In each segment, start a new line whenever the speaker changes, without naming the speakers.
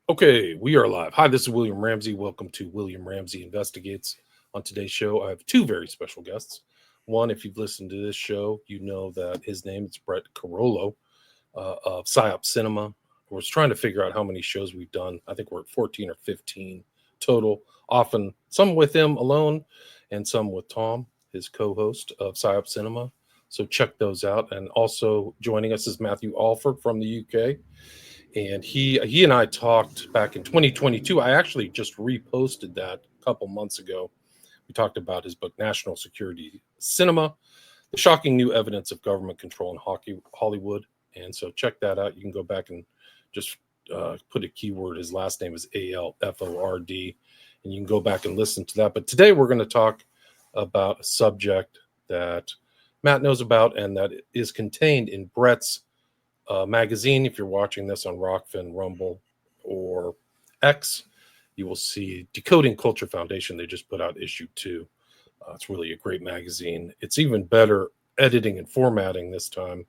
Okay, we are live. Hi, this is William Ramsey. Welcome to William Ramsey Investigates. On today's show, I have two very special guests. One, if you've listened to this show, you know that his name is Brett Carollo of PsyOp Cinema. We're trying to figure out how many shows we've done. I think we're at 14 or 15 total, often some with him alone and some with Tom, his co-host of PsyOp Cinema. So check those out. And also joining us is Matthew Alford from the UK. And he and I talked back in 2022. I actually just reposted that a couple months ago. We talked about his book, National Security Cinema, the shocking new evidence of government control in Hollywood. And so check that out. You can go back and just put a keyword. His last name is Alford, and you can go back and listen to that. But today we're going to talk about a subject that Matt knows about and that is contained in Brett's magazine. If you're watching this on Rockfin, Rumble, or X, you will see Decoding Culture Foundation. They just put out issue 2. It's really a great magazine. It's even better editing and formatting this time,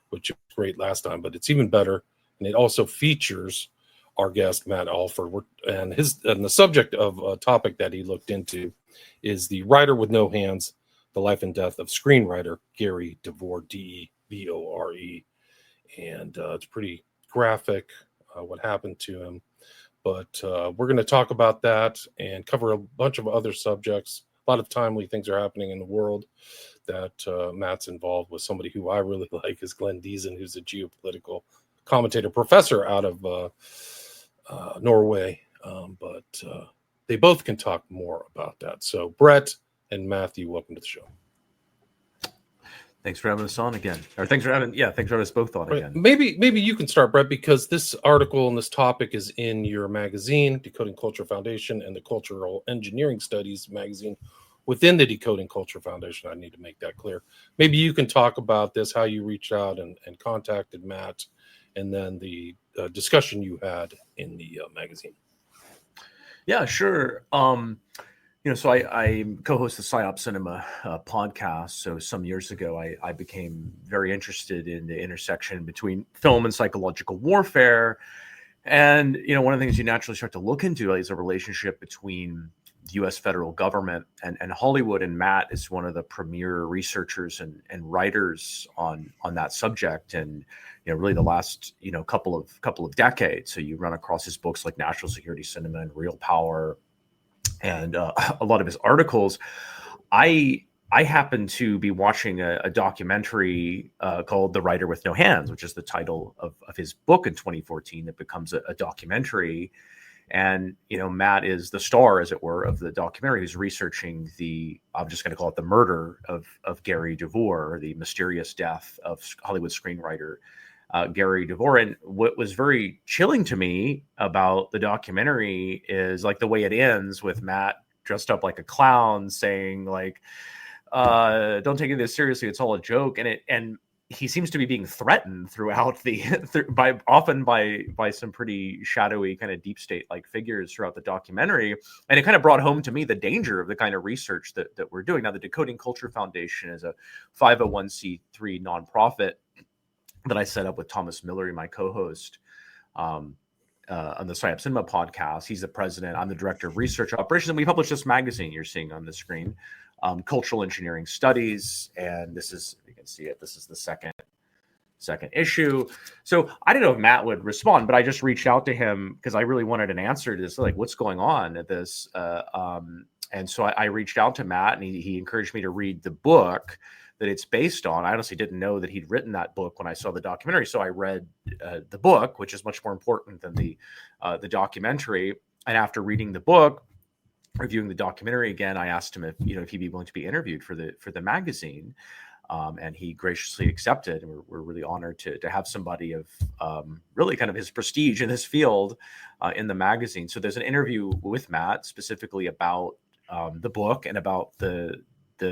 which was great last time, but it's even better. And it also features our guest, Matt Alford. And the subject of a topic that he looked into is the writer with no hands, the life and death of screenwriter Gary DeVore, DeVore. And it's pretty graphic what happened to him. But we're going to talk about that and cover a bunch of other subjects. A lot of timely things are happening in the world that Matt's involved with. Somebody who I really like is Glenn Deason, who's a geopolitical commentator, professor out of Norway. But they both can talk more about that. So Brett and Matthew, welcome to the show.
Thanks for having us on again. Or thanks for having us both on again.
Maybe you can start, Brett, because this article and this topic is in your magazine, Decoding Culture Foundation, and the Cultural Engineering Studies magazine within the Decoding Culture Foundation. I need to make that clear. Maybe you can talk about this, how you reached out and contacted Matt, and then the discussion you in the magazine.
Yeah, sure. So I co-host the PsyOp Cinema podcast. So some years ago, I became very interested in the intersection between film and psychological warfare. And, one of the things you naturally start to look into is a relationship between the U.S. federal government and Hollywood. And Matt is one of the premier researchers and writers on that subject. And, really the last, couple of decades. So you run across his books like National Security Cinema and Real Power, and a lot of his articles. I happened to be watching a documentary called The Writer with No Hands, which is the title of his book in 2014 that becomes a documentary. And, Matt is the star, as it were, of the documentary. He's researching I'm just going to call it the murder of Gary DeVore, the mysterious death of Hollywood screenwriter Gary DeVore. And what was very chilling to me about the documentary is like the way it ends with Matt dressed up like a clown saying like, don't take this seriously. It's all a joke. And he seems to be being threatened throughout by some pretty shadowy kind of deep state like figures throughout the documentary. And it kind of brought home to me the danger of the kind of research that we're doing. Now, the Decoding Culture Foundation is a 501c3 nonprofit that I set up with Thomas Miller, my co-host, on the PsyOp Cinema podcast. He's the president. I'm the director of research operations. And we publish this magazine you're seeing on the screen, Cultural Engineering Studies. And this is, you can see it, this is the second issue. So I didn't know if Matt would respond, but I just reached out to him because I really wanted an answer to this, like what's going on at this. And so I reached out to Matt, and he encouraged me to read the book that it's based on. I honestly didn't know that he'd written that book when I saw the documentary. So I read the book, which is much more important than the documentary. And after reading the book, reviewing the documentary again, I asked him if he'd be willing to be interviewed for the magazine. And he graciously accepted. And we're really honored to have somebody of really kind of his prestige in this field in the magazine. So there's an interview with Matt specifically about the book and about the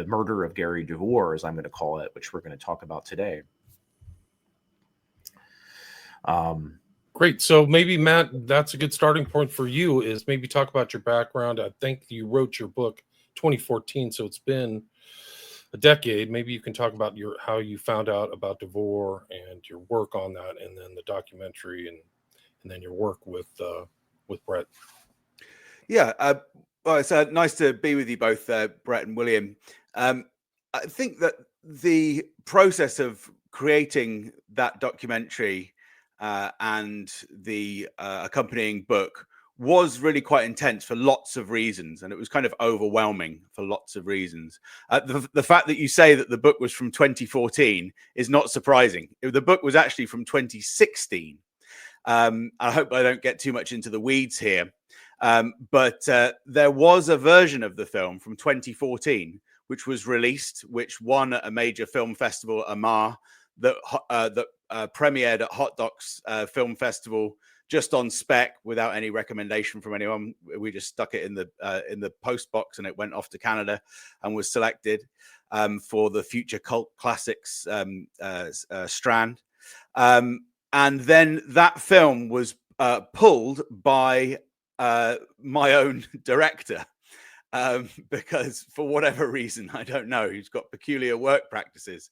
murder of Gary DeVore, as I'm going to call it, which we're going to talk about today.
Great. So maybe, Matt, that's a good starting point for you, is maybe talk about your background. I think you wrote your book 2014, so it's been a decade. Maybe you can talk about how you found out about DeVore and your work on that, and then the documentary, and then your work with with Brett.
Yeah, well, it's nice to be with you both, Brett and William. I think that the process of creating that documentary and the accompanying book was really quite intense for lots of reasons, and it was kind of overwhelming for lots of reasons. The fact that you say that the book was from 2014 is not surprising. The book was actually from 2016. I hope I don't get too much into the weeds here, but there was a version of the film from 2014 which was released, which won at a major film festival, Amar, that premiered at Hot Docs Film Festival just on spec without any recommendation from anyone. We just stuck it in the post box, and it went off to Canada and was selected for the Future Cult Classics strand. And then that film was pulled by my own director. Because for whatever reason, I don't know, he's got peculiar work practices.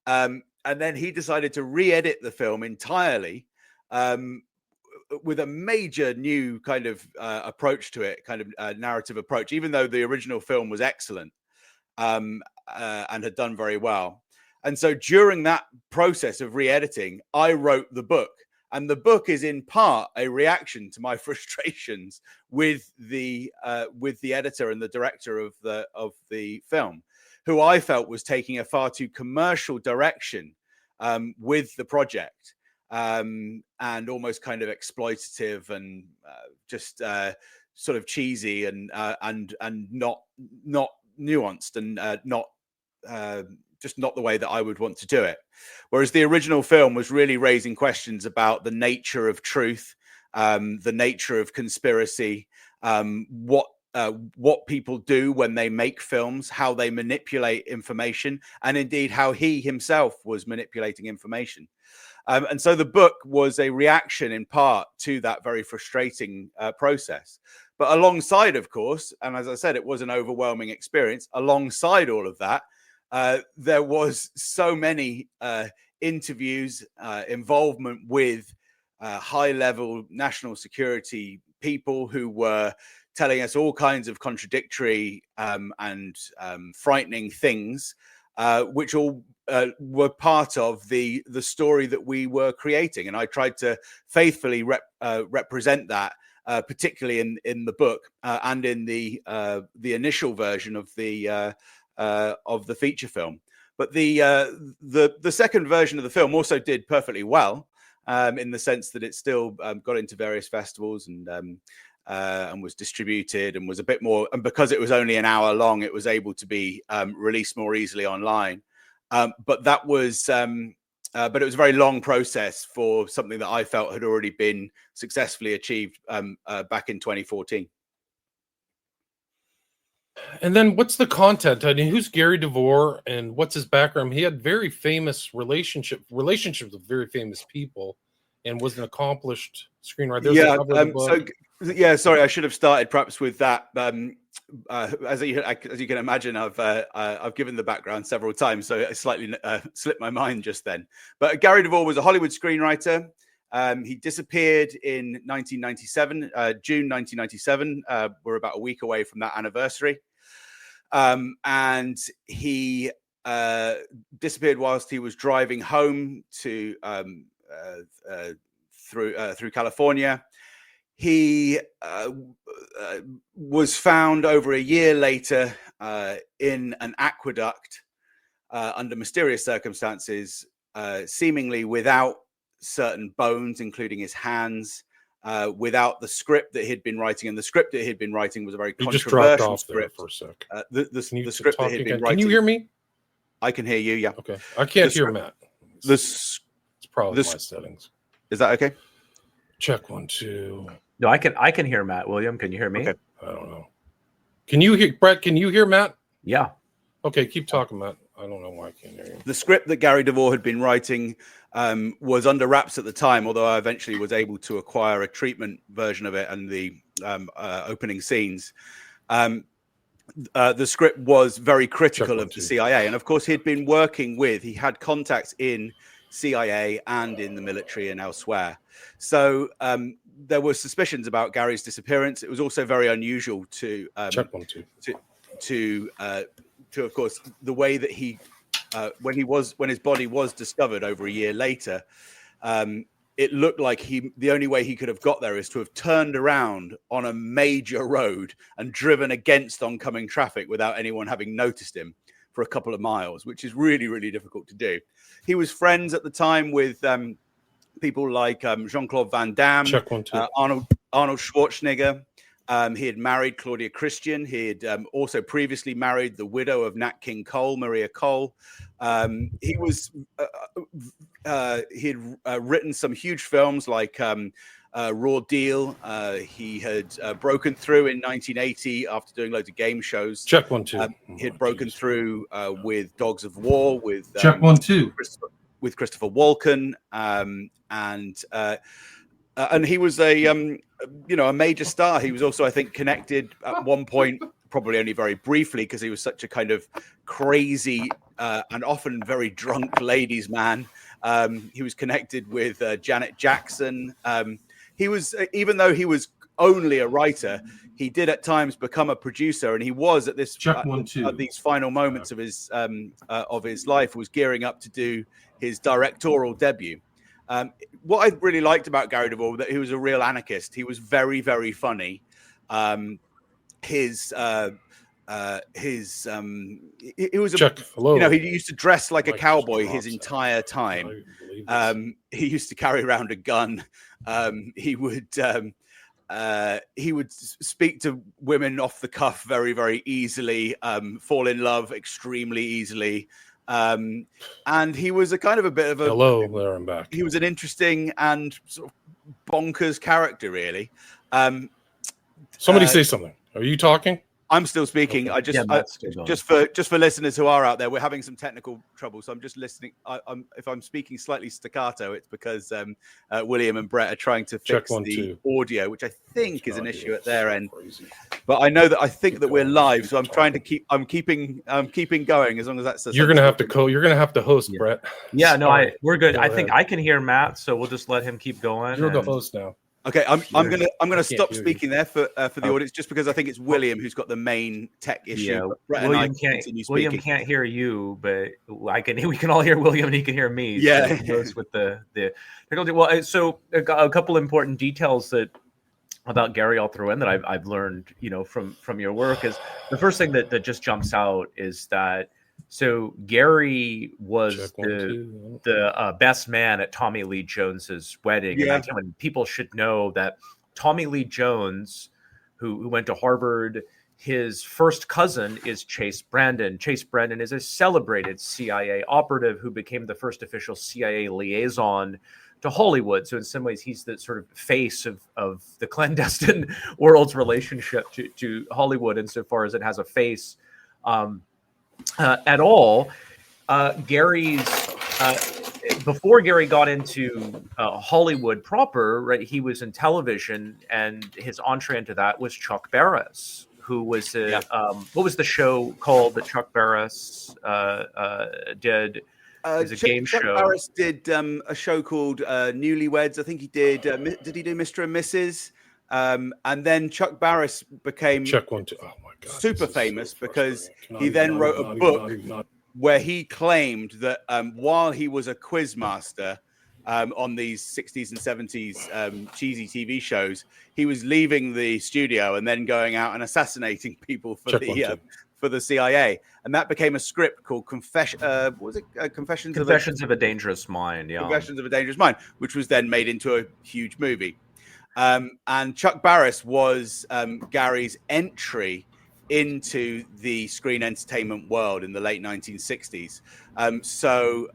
And then he decided to re-edit the film entirely with a major new kind of approach to it, kind of narrative approach, even though the original film was excellent and had done very well. And so during that process of re-editing, I wrote the book. And the book is in part a reaction to my frustrations with the editor and the director of the film, who I felt was taking a far too commercial direction with the project, and almost kind of exploitative and just sort of cheesy and not nuanced and not just not the way that I would want to do it. Whereas the original film was really raising questions about the nature of truth, the nature of conspiracy, what people do when they make films, how they manipulate information, and indeed how he himself was manipulating information. And so the book was a reaction in part to that very frustrating process. But alongside, of course, and as I said, it was an overwhelming experience. Alongside all of that, there was so many interviews, involvement with high-level national security people who were telling us all kinds of contradictory and frightening things, which all were part of the story that we were creating. And I tried to faithfully represent that, particularly in the book and in the initial version of the feature film. But the second version of the film also did perfectly well, in the sense that it still got into various festivals and was distributed and was a bit more. And because it was only an hour long, it was able to be released more easily online. But it was a very long process for something that I felt had already been successfully achieved back in 2014.
And then what's the content? I mean, who's Gary DeVore and what's his background? He had very famous relationships with very famous people and was an accomplished screenwriter.
Sorry, I should have started perhaps with that. As you can imagine, I've given the background several times, so it slightly slipped my mind just then. But Gary DeVore was a Hollywood screenwriter. He disappeared in 1997, June 1997. We're about a week away from that anniversary. And he disappeared whilst he was driving home to through California. He was found over a year later in an aqueduct under mysterious circumstances, seemingly without certain bones, including his hands, without the script that he'd been writing. And the script that he'd been writing was a very controversial script.
For a sec.
The script that he'd been writing.
Can you hear me?
I can hear you, yeah.
Okay. I can't hear Matt. It's probably my settings.
Is that okay?
Check 1, 2.
No, I can hear Matt. William, can you hear me?
Okay.
I don't know. Can you hear Brett? Can you hear Matt?
Yeah.
Okay, keep talking, Matt. I don't know why I can't hear you.
The script that Gary DeVore had been writing was under wraps at the time, although I eventually was able to acquire a treatment version of it and the opening scenes. The script was very critical of the CIA. And of course, he had contacts in CIA and in the military and elsewhere. So there were suspicions about Gary's disappearance. It was also very unusual to
Check 1 2.
Of course, the way that he when his body was discovered over a year later, it looked like the only way he could have got there is to have turned around on a major road and driven against oncoming traffic without anyone having noticed him for a couple of miles, which is really, really difficult to do. He was friends at the time with people like Jean-Claude Van Damme,
Check 1 2.
Arnold Schwarzenegger. He had married Claudia Christian. He had also previously married the widow of Nat King Cole, Maria Cole. He had written some huge films like Raw Deal. He had broken through in 1980 after doing loads of game shows.
Check 1 2.
He had broken through with Dogs of War, with
Check 1 2.
with Christopher Walken, and he was a major star. He was also, I think, connected at one point, probably only very briefly, because he was such a kind of crazy and often very drunk ladies' man. He was connected with Janet Jackson. He was, even though he was only a writer, he did at times become a producer, and he was at this at these final moments of his life was gearing up to do his directorial debut. What I really liked about Gary DeVore was that he was a real anarchist. He was very, very funny. He was he used to dress like a cowboy his entire time. He used to carry around a gun. He would speak to women off the cuff very, very easily, fall in love extremely easily. And he was a kind of a bit of a
hello there, I'm back.
He was an interesting and sort of bonkers character, really.
Somebody say something. Are you talking?
I'm still speaking. Okay. Just for listeners who are out there, we're having some technical trouble, so I'm just listening. If I'm speaking slightly staccato, it's because William and Brett are trying to fix the audio, which I think is an issue at their end. But I know that I think that we're live, so I'm trying to keeping going as long as that's.
You're gonna have to host, Brett.
Yeah, no, we're good. I think I can hear Matt, so we'll just let him keep going.
You're the host now.
Okay, I'm gonna stop speaking there for the audience, just because I think it's William who's got the main tech issue.
Yeah, William can't hear you, but we can all hear William and he can hear me.
Yeah,
so he goes with the technology. Well, so a couple important details about Gary I'll throw in that I've learned, from your work is the first thing that just jumps out is that. So Gary was the best man at Tommy Lee Jones's wedding.
Yeah.
And people should know that Tommy Lee Jones, who went to Harvard, his first cousin is Chase Brandon. Chase Brandon is a celebrated CIA operative who became the first official CIA liaison to Hollywood. So in some ways, he's the sort of face of the clandestine world's relationship to Hollywood, insofar as it has a face. At all, Gary's before Gary got into Hollywood proper, right? He was in television, and his entree into that was Chuck Barris, who was what was the show called that Chuck Barris did? It was a game show.
Chuck Barris did a show called Newlyweds. I think he did. Did he do Mr. and Mrs.? And then Chuck Barris became
Check 1 2. Oh my God,
super famous because he then wrote a book where he claimed that while he was a quizmaster on these 60s and 70s cheesy TV shows, he was leaving the studio and then going out and assassinating people for the CIA. And that became a script called Confessions of a Dangerous Mind.
Yeah.
Confessions of a Dangerous Mind, which was then made into a huge movie. And Chuck Barris was Gary's entry into the screen entertainment world in the late 1960s. So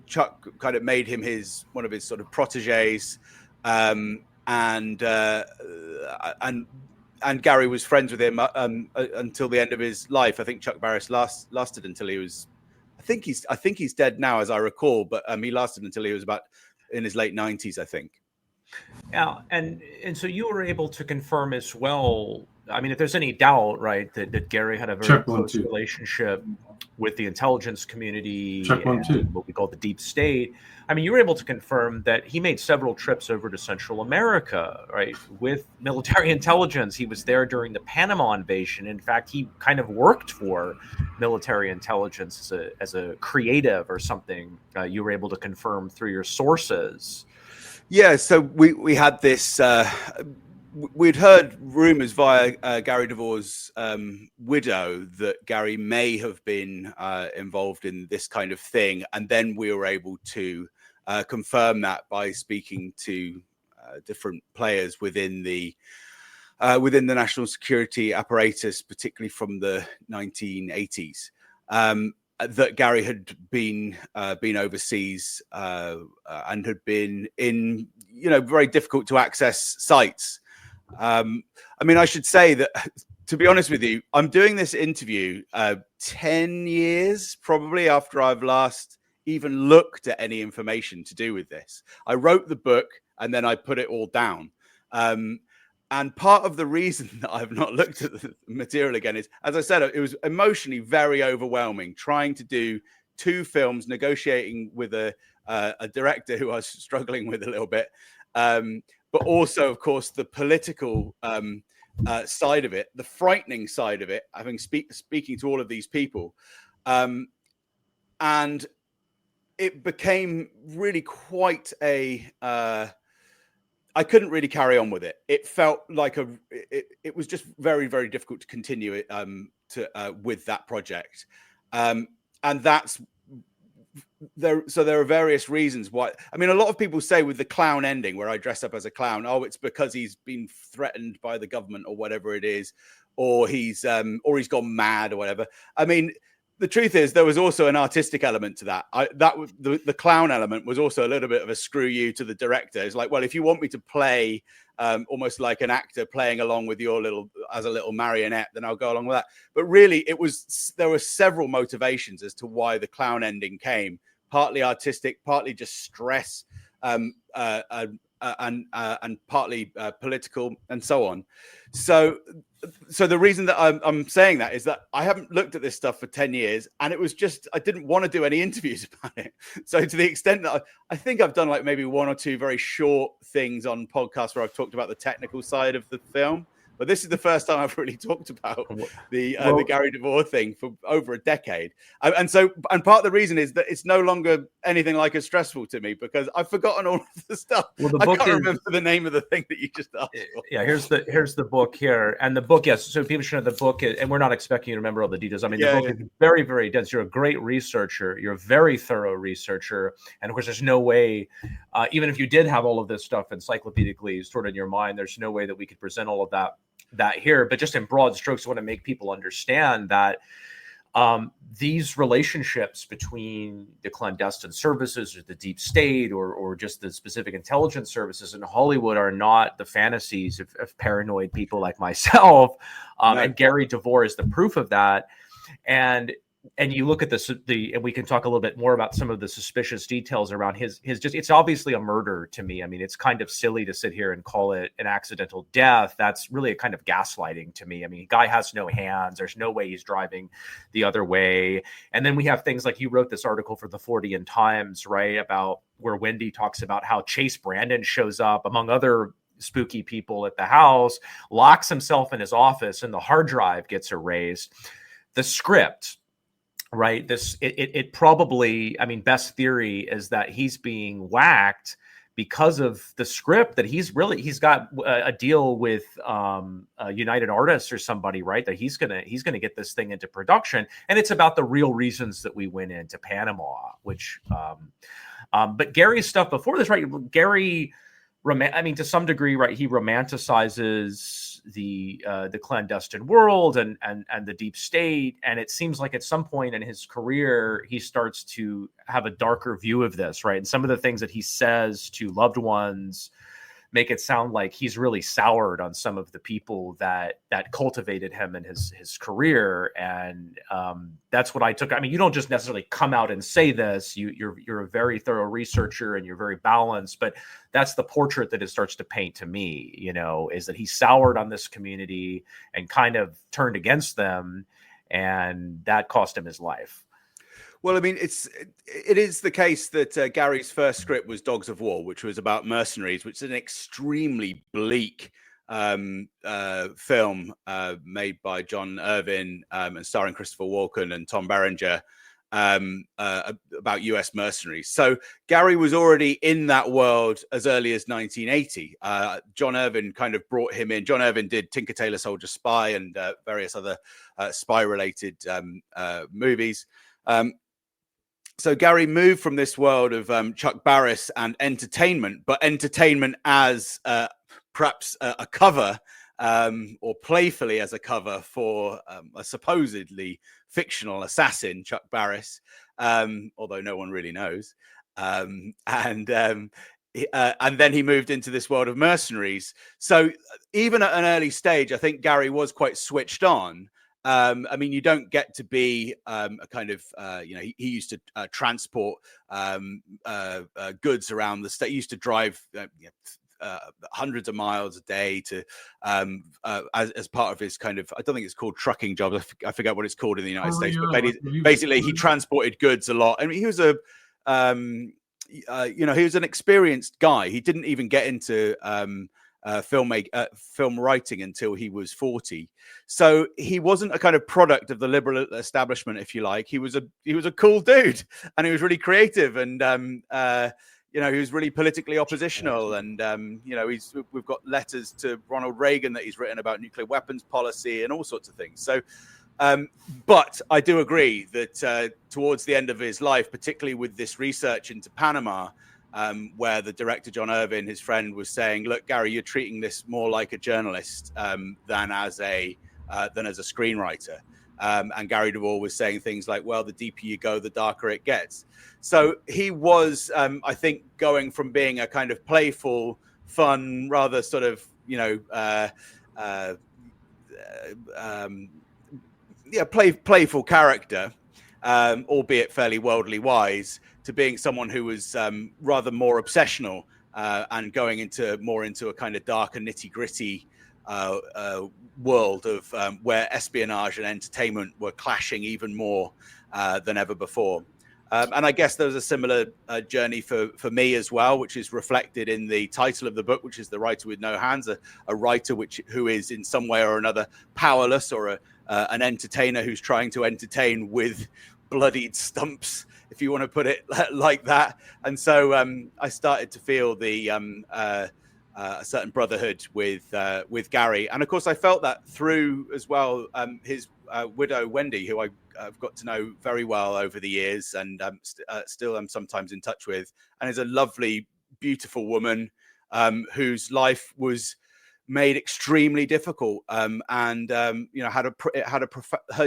Chuck kind of made him one of his sort of proteges, and Gary was friends with him until the end of his life. I think Chuck Barris lasted until he was. I think he's dead now, as I recall, but he lasted until he was about in his late 90s, I think.
Yeah, and so you were able to confirm as well I mean, if there's any doubt, right, that Gary had a very
Check 1,
close
2.
relationship with the intelligence community
Check 1, 2.
and what we call the deep state. I mean, you were able to confirm that he made several trips over to Central America, right, with military intelligence. He was there during the Panama invasion. In fact, he kind of worked for military intelligence as a creative or something. You were able to confirm through your sources.
Yeah, so we had this. We'd heard rumors via Gary DeVore's widow that Gary may have been involved in this kind of thing, and then we were able to confirm that by speaking to different players within the national security apparatus, particularly from the 1980s. That Gary had been overseas and had been in, very difficult to access sites. I mean, I should say that, to be honest with you, I'm doing this interview 10 years probably after I've last even looked at any information to do with this. I wrote the book and then I put it all down. And part of the reason that I've not looked at the material again is, as I said, it was emotionally very overwhelming trying to do 2 films, negotiating with a director who I was struggling with a little bit, but also, of course, the political side of it, the frightening side of it, having speaking to all of these people. And it became really quite a... I couldn't really carry on with it. It felt like it was just very, very difficult to continue it with that project. And that's there. So there are various reasons why. I mean, a lot of people say with the clown ending where I dress up as a clown, oh, it's because he's been threatened by the government or whatever it is, or he's gone mad or whatever. I mean, the truth is there was also an artistic element to that. The clown element was also a little bit of a screw you to the director. It's like, well, if you want me to play almost like an actor playing along with your as a little marionette, then I'll go along with that. But really, there were several motivations as to why the clown ending came. Partly artistic, partly just stress, and partly political, and so on. So the reason that I'm saying that is that I haven't looked at this stuff for 10 years, and it was just I didn't want to do any interviews about it. So to the extent that I think I've done like maybe 1 or 2 very short things on podcasts where I've talked about the technical side of the film. But this is the first time I've really talked about the Gary DeVore thing for over a decade. And part of the reason is that it's no longer anything like as stressful to me because I've forgotten all of the stuff.
Well,
I can't remember the name of the thing that you just asked for.
Yeah, here's the book here. And the book, yes, so people should know the book, and we're not expecting you to remember all the details. I mean, the book is very, very dense. You're a great researcher. You're a very thorough researcher. And of course, there's no way, even if you did have all of this stuff encyclopedically stored in your mind, there's no way that we could present all of that here. But just in broad strokes, I want to make people understand that these relationships between the clandestine services or the deep state or just the specific intelligence services in Hollywood are not the fantasies of paranoid people like myself. And Gary DeVore is the proof of that. And you look at and we can talk a little bit more about some of the suspicious details around his just, it's obviously a murder to me. I mean, it's kind of silly to sit here and call it an accidental death. That's really a kind of gaslighting to me. I mean, the guy has no hands. There's no way he's driving the other way. And then we have things like you wrote this article for the Fortean Times, right? About where Wendy talks about how Chase Brandon shows up among other spooky people at the house, locks himself in his office, and the hard drive gets erased. The script, right? It probably, I mean, best theory is that he's being whacked because of the script, that he's got a deal with United Artists or somebody, right? That he's gonna get this thing into production, and it's about the real reasons that we went into Panama, which, but Gary's stuff before this, right? Gary, I mean, to some degree, right? He romanticizes the clandestine world and the deep state, and it seems like at some point in his career he starts to have a darker view of this, right? And some of the things that he says to loved ones make it sound like he's really soured on some of the people that cultivated him in his career. And that's what I took. I mean, you don't just necessarily come out and say this. You're a very thorough researcher and you're very balanced, but that's the portrait that it starts to paint to me, is that he soured on this community and kind of turned against them, and that cost him his life.
Well, I mean, it is the case that Gary's first script was Dogs of War, which was about mercenaries, which is an extremely bleak film made by John Irvin and starring Christopher Walken and Tom Berenger about US mercenaries. So Gary was already in that world as early as 1980. John Irvin kind of brought him in. John Irvin did Tinker Tailor Soldier Spy and various other spy-related movies. So Gary moved from this world of Chuck Barris and entertainment, but entertainment as perhaps a cover or playfully as a cover for a supposedly fictional assassin, Chuck Barris, although no one really knows. And then he moved into this world of mercenaries. So even at an early stage, I think Gary was quite switched on. I mean, you don't get to be a kind of, he used to transport goods around the state. He used to drive hundreds of miles a day to as part of his kind of, I don't think it's called trucking jobs. I forget what it's called in the United States, but basically he transported goods a lot. I mean, he was he was an experienced guy. He didn't even get into film writing until he was 40. So he wasn't a kind of product of the liberal establishment, if you like. He was a cool dude, and he was really creative, and he was really politically oppositional. And we've got letters to Ronald Reagan that he's written about nuclear weapons policy and all sorts of things. So but I do agree that towards the end of his life, particularly with this research into Panama, where the director, John Irvin, his friend, was saying, look, Gary, you're treating this more like a journalist than as a screenwriter. And Gary DeVore was saying things like, well, the deeper you go, the darker it gets. So he was, I think, going from being a kind of playful, fun, rather sort of, playful character, albeit fairly worldly wise, to being someone who was rather more obsessional and going into a kind of dark and nitty-gritty world of where espionage and entertainment were clashing even more than ever before. And I guess there was a similar journey for me as well, which is reflected in the title of the book, which is The Writer with No Hands, a writer who is in some way or another powerless, or an entertainer who's trying to entertain with bloodied stumps, if you want to put it like that. And so I started to feel a certain brotherhood with Gary. And of course, I felt that through as well his widow, Wendy, who I've got to know very well over the years, and still am sometimes in touch with, and is a lovely, beautiful woman whose life was made extremely difficult,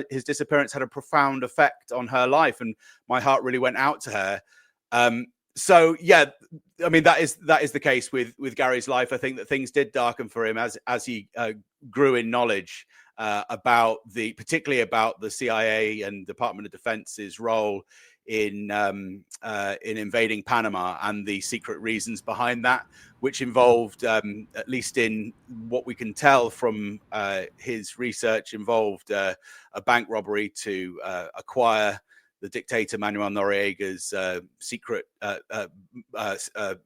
his disappearance had a profound effect on her life, and my heart really went out to her. So yeah, I mean, that is the case with Gary's life. I think that things did darken for him as he grew in knowledge particularly about the CIA and Department of Defense's role in invading Panama and the secret reasons behind that, which involved, at least in what we can tell from his research, involved a bank robbery to acquire the dictator Manuel Noriega's secret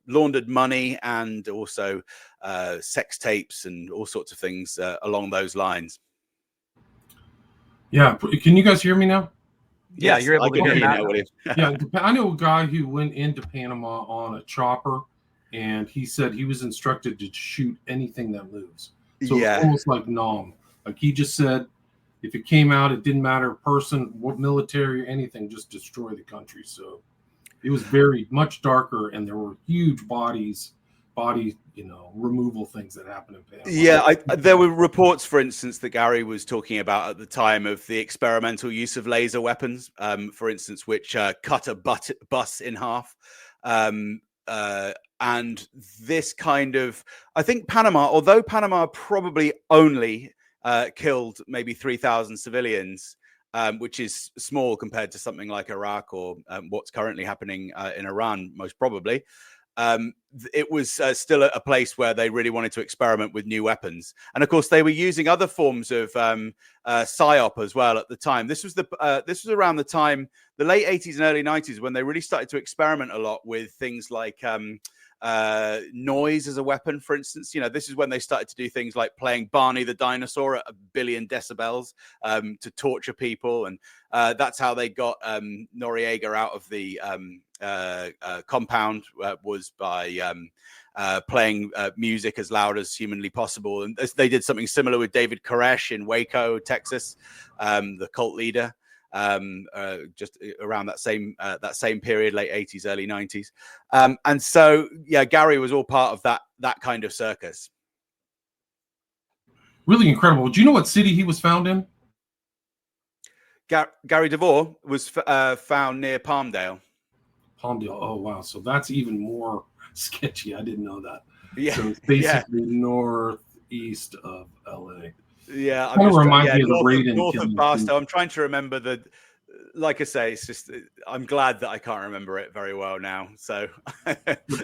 laundered money, and also sex tapes and all sorts of things along those lines.
Yeah, can you guys hear me now?
Yeah, yes, you're able to hear me now.
Yeah, I know a guy who went into Panama on a chopper, and he said he was instructed to shoot anything that moves. So yeah, it's almost like Nom. Like he just said, if it came out, it didn't matter, person, what military or anything, just destroy the country. So it was very much darker, and there were huge body, removal things that happened in Panama.
Yeah, there were reports, for instance, that Gary was talking about at the time of the experimental use of laser weapons, for instance, which cut a bus in half. and this kind of, I think Panama, although Panama probably only killed maybe 3,000 civilians, which is small compared to something like Iraq or what's currently happening in Iran, most probably. It was still a place where they really wanted to experiment with new weapons. And of course, they were using other forms of PsyOp as well at the time. This was around the time, the late 80s and early 90s, when they really started to experiment a lot with things like noise as a weapon, for instance. This is when they started to do things like playing Barney the dinosaur at 1 billion decibels to torture people. And that's how they got Noriega out of the compound, was by playing music as loud as humanly possible. And they did something similar with David Koresh in Waco, Texas, the cult leader, just around that same period, late 80s, early 90s. And so, yeah, Gary was all part of that kind of circus.
Really incredible. Do you know what city he was found in?
Gary DeVore was found near Palmdale.
Palmdale. Oh, wow. So that's even more sketchy. I didn't know that.
Yeah.
So it's basically northeast of LA.
Yeah.
Kind of reminds me of the Raiden
north of
killing.
Barstow. I'm trying to remember like I say, it's just, I'm glad that I can't remember it very well now. So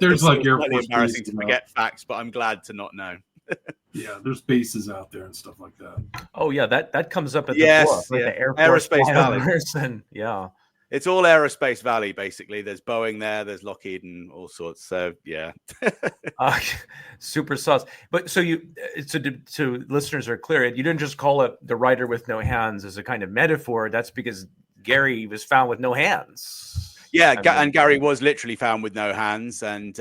there's like Air
Force embarrassing to
bases
forget facts, but I'm glad to not know.
Yeah, there's bases out there and stuff like that.
Oh yeah, that comes up at
Yes,
the book, right?
yeah.
The Air Force
Aerospace Valley.
And yeah.
It's all Aerospace Valley, basically. There's Boeing there, there's Lockheed and all sorts. So yeah.
Super sauce. But so listeners are clear, you didn't just call it the writer with no hands as a kind of metaphor. That's because Gary was found with no hands.
Yeah, and Gary was literally found with no hands. And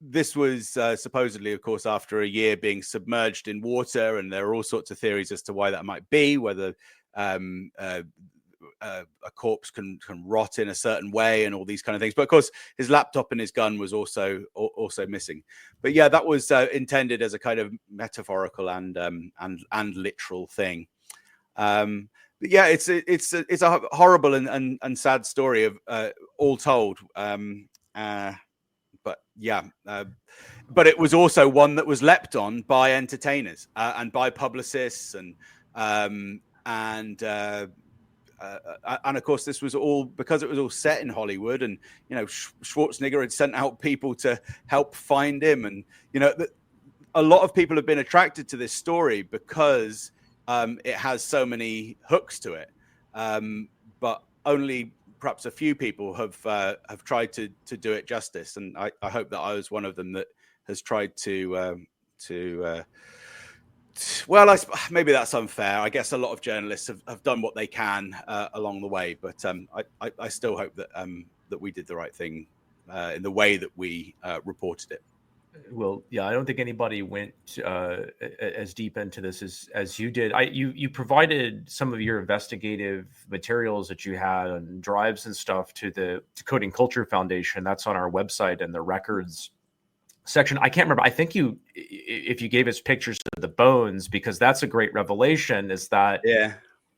this was supposedly, of course, after a year being submerged in water. And there are all sorts of theories as to why that might be, whether a corpse can rot in a certain way and all these kind of things. But of course, his laptop and his gun was also missing. But yeah, that was intended as a kind of metaphorical and literal thing. But yeah, it's a horrible and sad story of all told. But yeah, but it was also one that was leapt on by entertainers and by publicists and of course, this was all because it was all set in Hollywood, and Schwarzenegger had sent out people to help find him, and a lot of people have been attracted to this story because it has so many hooks to it, but only perhaps a few people have tried to do it justice, and I hope that I was one of them that has tried to. Well, maybe that's unfair. I guess a lot of journalists have done what they can along the way, but I still hope that we did the right thing in the way that we reported it.
Well, yeah, I don't think anybody went as deep into this as you did. You provided some of your investigative materials that you had on drives and stuff to the Decoding Culture Foundation. That's on our website and the records section. I can't remember. I think if you gave us pictures of the bones, because that's a great revelation, is that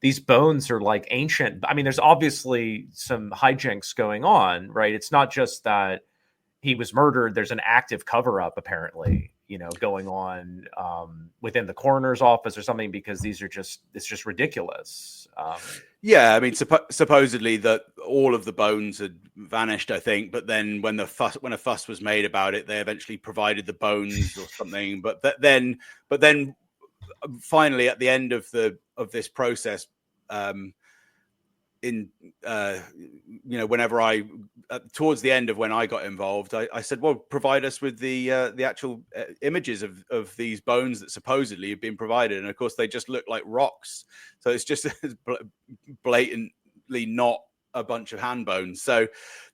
these bones are like ancient. I mean, there's obviously some hijinks going on, right? It's not just that he was murdered. There's an active cover-up apparently, going on within the coroner's office or something, because it's just ridiculous.
Yeah, I mean, supposedly that all of the bones had vanished, I think. But then when a fuss was made about it, they eventually provided the bones or something. But then finally, at the end of this process, whenever towards the end of when I got involved, I said, well, provide us with the actual images of these bones that supposedly have been provided. And of course, they just look like rocks. So it's just blatantly not a bunch of hand bones. So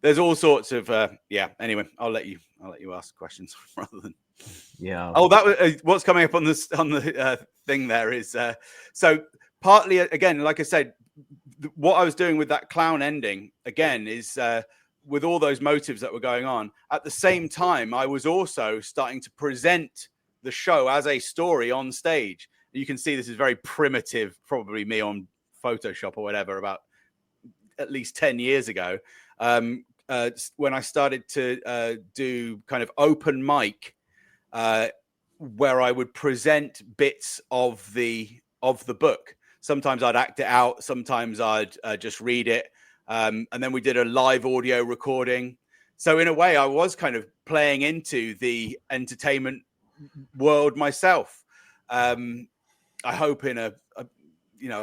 there's all sorts of, anyway, I'll let you ask questions rather than.
Yeah.
Oh, that was what's coming up on the thing there is, so partly, again, like I said, what I was doing with that clown ending again is with all those motives that were going on at the same time, I was also starting to present the show as a story on stage. You can see this is very primitive, probably me on Photoshop or whatever, about at least 10 years ago. when I started to do kind of open mic, where I would present bits of the book. Sometimes I'd act it out, sometimes I'd just read it, and then we did a live audio recording. So in a way, I was kind of playing into the entertainment world myself. I hope in a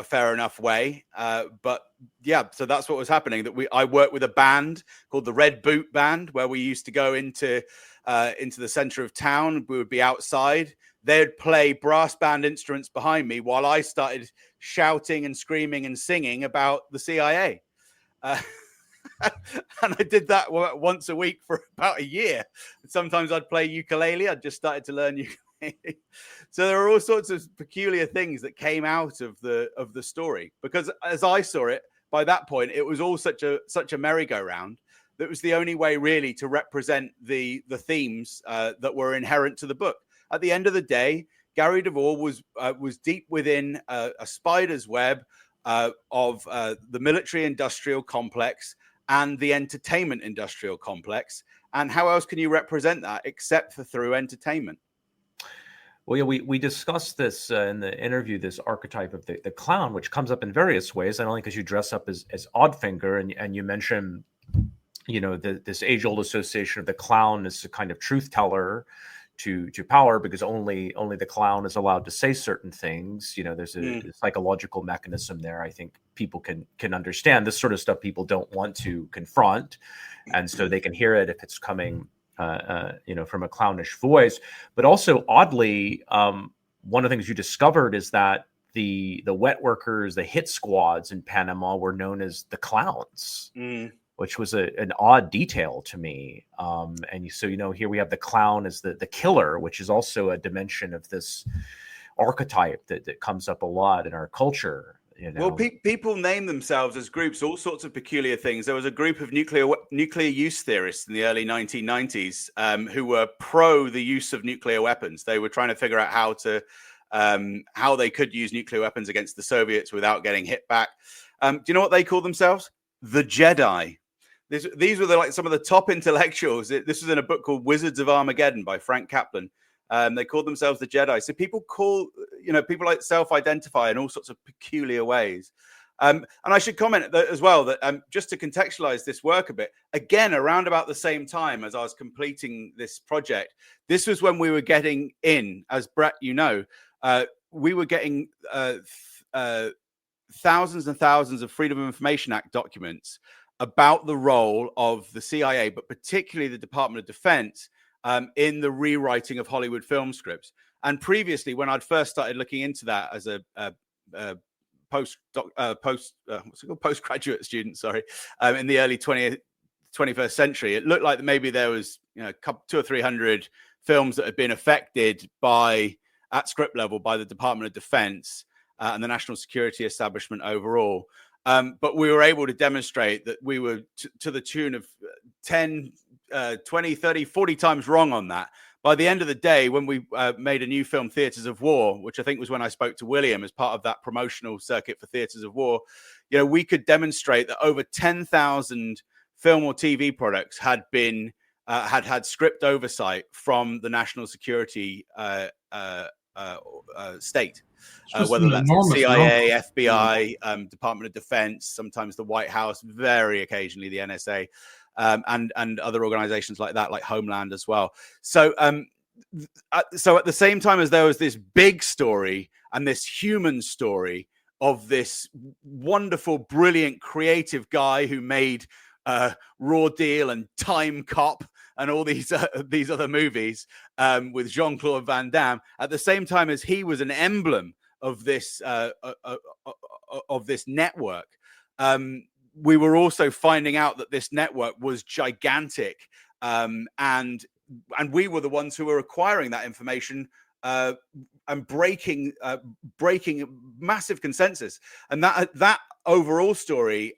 fair enough way. But yeah, so that's what was happening. I worked with a band called the Red Boot Band, where we used to go into the center of town. We would be outside. They'd play brass band instruments behind me while I started shouting and screaming and singing about the CIA. And I did that once a week for about a year. Sometimes I'd play ukulele. I'd just started to learn ukulele. So there are all sorts of peculiar things that came out of the story, because as I saw it, by that point, it was all such a merry-go-round that was the only way really to represent the themes that were inherent to the book. At the end of the day, Gary DeVore was deep within a spider's web of the military-industrial complex and the entertainment industrial complex. And how else can you represent that except for through entertainment?
Well, yeah, we discussed this in the interview, this archetype of the clown, which comes up in various ways, not only because you dress up as Oddfinger, and you mentioned, this age-old association of the clown as a kind of truth teller to power, because only the clown is allowed to say certain things. There's a psychological mechanism there. I think people can understand this sort of stuff. People don't want to confront, and so they can hear it if it's coming from a clownish voice. But also, oddly, one of the things you discovered is that the wet workers, the hit squads in Panama, were known as the clowns, which was an odd detail to me. And so, here we have the clown as the killer, which is also a dimension of this archetype that comes up a lot in our culture.
Well, people name themselves as groups, all sorts of peculiar things. There was a group of nuclear use theorists in the early 1990s who were pro the use of nuclear weapons. They were trying to figure out how they could use nuclear weapons against the Soviets without getting hit back. Do you know what they called themselves? The Jedi. These were some of the top intellectuals. This was in a book called Wizards of Armageddon by Frank Kaplan. They called themselves the Jedi. So people people self-identify in all sorts of peculiar ways. And I should comment as well that just to contextualize this work a bit, again, around about the same time as I was completing this project, this was when we were getting in, as Brett, we were getting thousands and thousands of Freedom of Information Act documents about the role of the CIA, but particularly the Department of Defense, in the rewriting of Hollywood film scripts. And previously, when I'd first started looking into that as a postgraduate student, in the early 21st century, it looked like maybe there was 200 or 300 films that had been affected at script level by the Department of Defense and the national security establishment overall. But we were able to demonstrate that we were to the tune of 10, 20, 30, 40 times wrong on that. By the end of the day, when we made a new film, Theatres of War, which I think was when I spoke to William as part of that promotional circuit for Theatres of War, we could demonstrate that over 10,000 film or TV products had been had script oversight from the national security state. Whether that's the CIA, FBI, Department of Defense, sometimes the White House, very occasionally the NSA, and other organizations like that, like Homeland as well. So at the same time as there was this big story and this human story of this wonderful, brilliant, creative guy who made Raw Deal and Time Cop and all these other movies with Jean-Claude Van Damme, at the same time as he was an emblem of this network, we were also finding out that this network was gigantic, and we were the ones who were acquiring that information and breaking massive consensus. And that overall story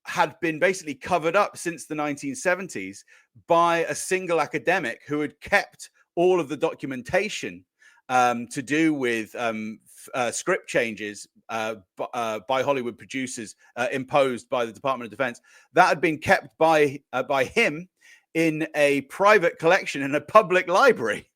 had been basically covered up since the 1970s by a single academic who had kept all of the documentation to do with script changes by Hollywood producers, imposed by the Department of Defense, that had been kept by him in a private collection in a public library.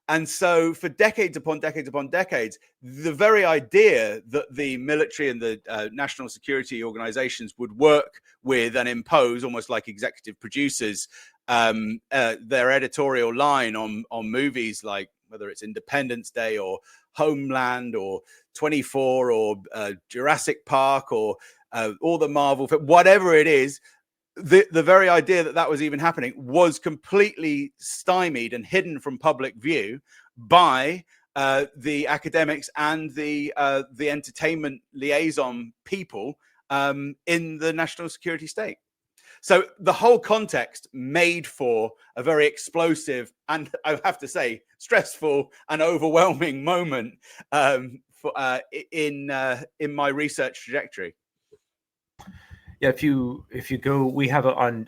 And so for decades upon decades upon decades, the very idea that the military and the national security organizations would work with and impose, almost like executive producers, their editorial line on movies, like whether it's Independence Day or Homeland or 24 or Jurassic Park or all the Marvel, whatever it is, the very idea that was even happening was completely stymied and hidden from public view by the academics and the entertainment liaison people in the national security state. So the whole context made for a very explosive and, I have to say, stressful and overwhelming moment in my research trajectory.
Yeah, if you go, we have on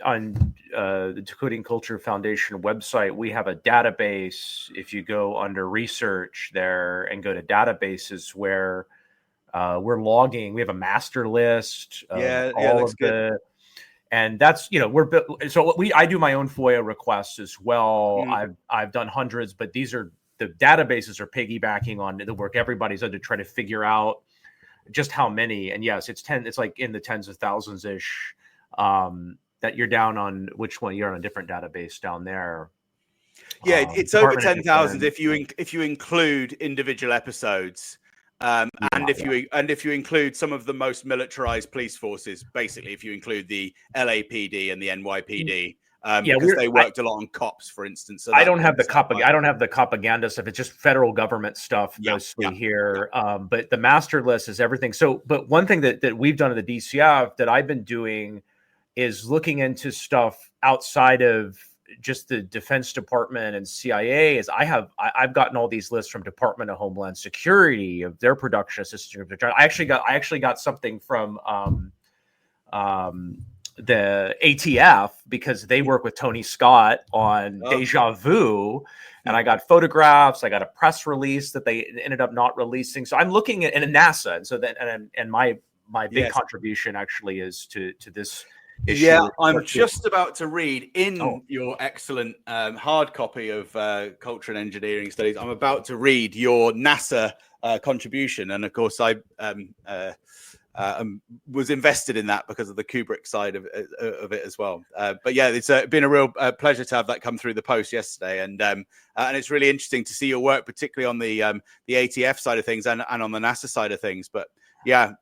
the Decoding Culture Foundation website, we have a database. If you go under research there and go to databases, where we're logging, we have a master list of all of the, and that's, I do my own FOIA requests as well. I've done hundreds, but the databases are piggybacking on the work everybody's done to try to figure out just how many. And yes, it's like in the tens of thousands ish, that you're down on. Which one? You're on a different database down there.
Yeah, it's over 10,000 if you include individual episodes, and if you include some of the most militarized police forces. Basically, if you include the LAPD and the NYPD. Because they worked a lot on cops, for instance. So
I don't have the propaganda stuff. It's just federal government stuff mostly here. But the master list is everything. So, but one thing that we've done at the DCF that I've been doing is looking into stuff outside of just the Defense Department and CIA. Is I've gotten all these lists from Department of Homeland Security of their production assistant. I actually got something from the ATF, because they work with Tony Scott on Deja Vu, and I got photographs. I got a press release that they ended up not releasing. So I'm looking at NASA, and so that and my big contribution actually is to this issue.
Yeah, I'm just about to read in your excellent hard copy of Culture and Engineering Studies. I'm about to read your NASA contribution, and of course I was invested in that because of the Kubrick side of it as well. But yeah, it's been a real pleasure to have that come through the post yesterday, and it's really interesting to see your work, particularly on the ATF side of things and on the NASA side of things. But yeah.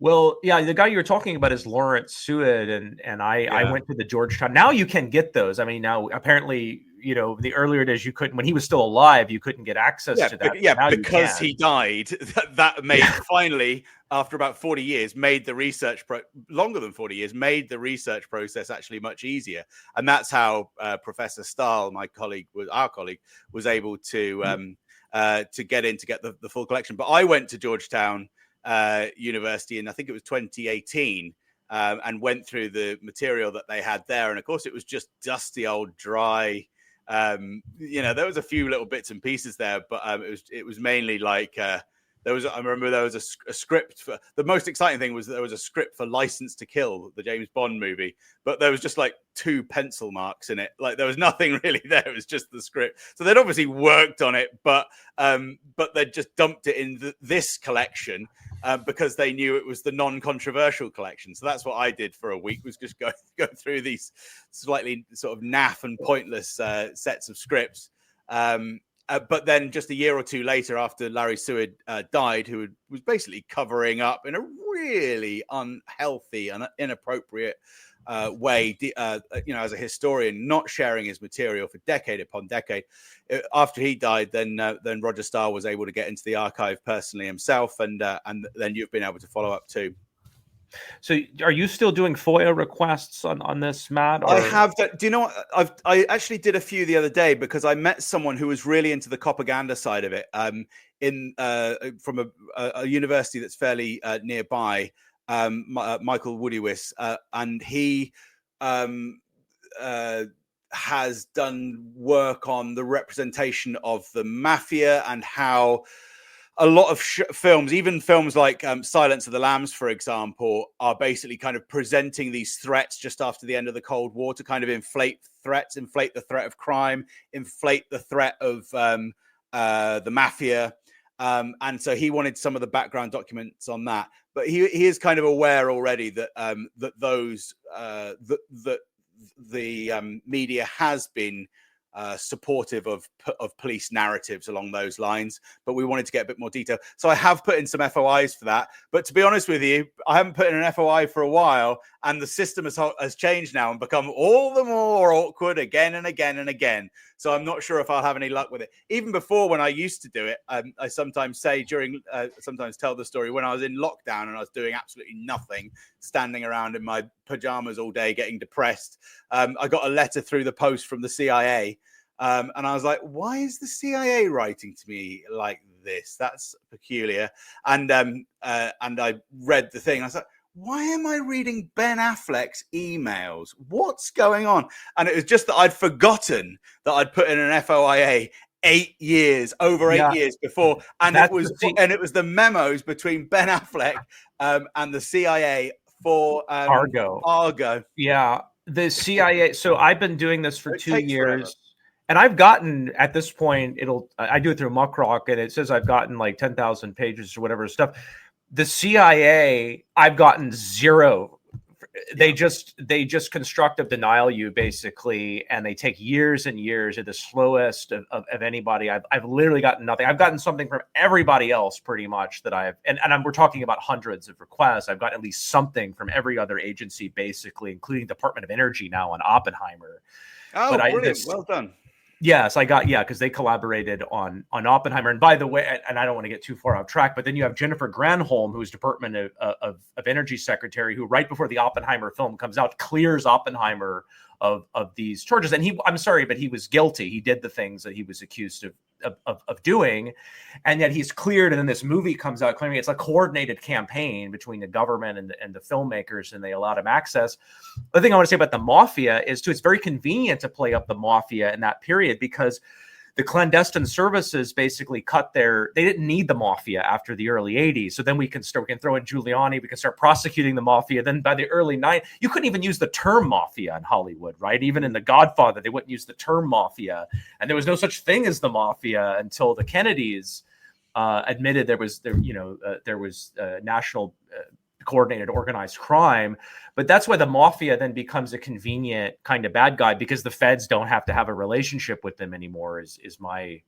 Well, yeah, the guy you were talking about is Lawrence Seward, and I went to the Georgetown. Now you can get those. I mean, now apparently, the earlier days you couldn't, when he was still alive, you couldn't get access to that.
Because he died. That made finally, after about 40 years, made the research longer than 40 years, made the research process actually much easier. And that's how Professor Stahl, our colleague, was able to get the full collection. But I went to Georgetown University, and I think it was 2018, and went through the material that they had there, and of course it was just dusty old dry. There was a few little bits and pieces there, but it was mainly like I remember there was a script for, the most exciting thing was there was a script for License to Kill, the James Bond movie, but there was just like 2 pencil marks in it. Like there was nothing really there. It was just the script. So they'd obviously worked on it, but they'd just dumped it in this collection because they knew it was the non-controversial collection. So that's what I did for a week, was just go through these slightly sort of naff and pointless sets of scripts. But then just a year or two later, after Larry Seward died, who was basically covering up in a really unhealthy and inappropriate way, as a historian, not sharing his material for decade upon decade. After he died, then Roger Stahl was able to get into the archive personally himself, and then you've been able to follow up too.
So are you still doing FOIA requests on this, Matt? Or?
I have. Do you know what? I actually did a few the other day because I met someone who was really into the propaganda side of it from a university that's fairly nearby, Michael Woodywis, and he has done work on the representation of the mafia and how a lot of films, even films like Silence of the Lambs, for example, are basically kind of presenting these threats just after the end of the Cold War to kind of inflate threats, inflate the threat of crime, inflate the threat of the mafia. And so he wanted some of the background documents on that. But he is kind of aware already that the media has been supportive of police narratives along those lines, but we wanted to get a bit more detail. So I have put in some FOIs for that. But to be honest with you, I haven't put in an FOI for a while, and the system has changed now and become all the more awkward again and again and again. So I'm not sure if I'll have any luck with it. Even before, when I used to do it, I sometimes say sometimes tell the story when I was in lockdown and I was doing absolutely nothing, standing around in my pajamas all day, getting depressed. I got a letter through the post from the CIA. And I was like, why is the CIA writing to me like this? That's peculiar. And I read the thing. I was like, why am I reading Ben Affleck's emails? What's going on? And it was just that I'd forgotten that I'd put in an FOIA 8 years before. And it was the memos between Ben Affleck and the CIA for Argo.
Yeah. The CIA. So I've been doing this for 2 years. Forever. And I've gotten, at this point, I do it through Muckrock, and it says I've gotten like 10,000 pages or whatever stuff. The CIA, I've gotten 0. They just construct a denial you, basically, and they take years and years. At the slowest of anybody. I've literally gotten nothing. I've gotten something from everybody else pretty much that we're talking about hundreds of requests. I've gotten at least something from every other agency, basically, including Department of Energy now on Oppenheimer.
Oh, brilliant. Well done.
Yes, because they collaborated on Oppenheimer. And by the way, and I don't want to get too far off track, but then you have Jennifer Granholm, who's Department of Energy Secretary, who right before the Oppenheimer film comes out, clears Oppenheimer of these charges. And I'm sorry, but he was guilty. He did the things that he was accused of doing. And yet he's cleared. And then this movie comes out claiming it's a coordinated campaign between the government and the filmmakers, and they allowed him access. The thing I want to say about the mafia is, too, it's very convenient to play up the mafia in that period, because the clandestine services basically they didn't need the mafia after the early 80s. So then we can throw in Giuliani, we can start prosecuting the mafia. Then by the early 90s, you couldn't even use the term mafia in Hollywood, right? Even in The Godfather, they wouldn't use the term mafia. And there was no such thing as the mafia until the Kennedys admitted there was national coordinated organized crime. But that's why the mafia then becomes a convenient kind of bad guy, because the feds don't have to have a relationship with them anymore, is my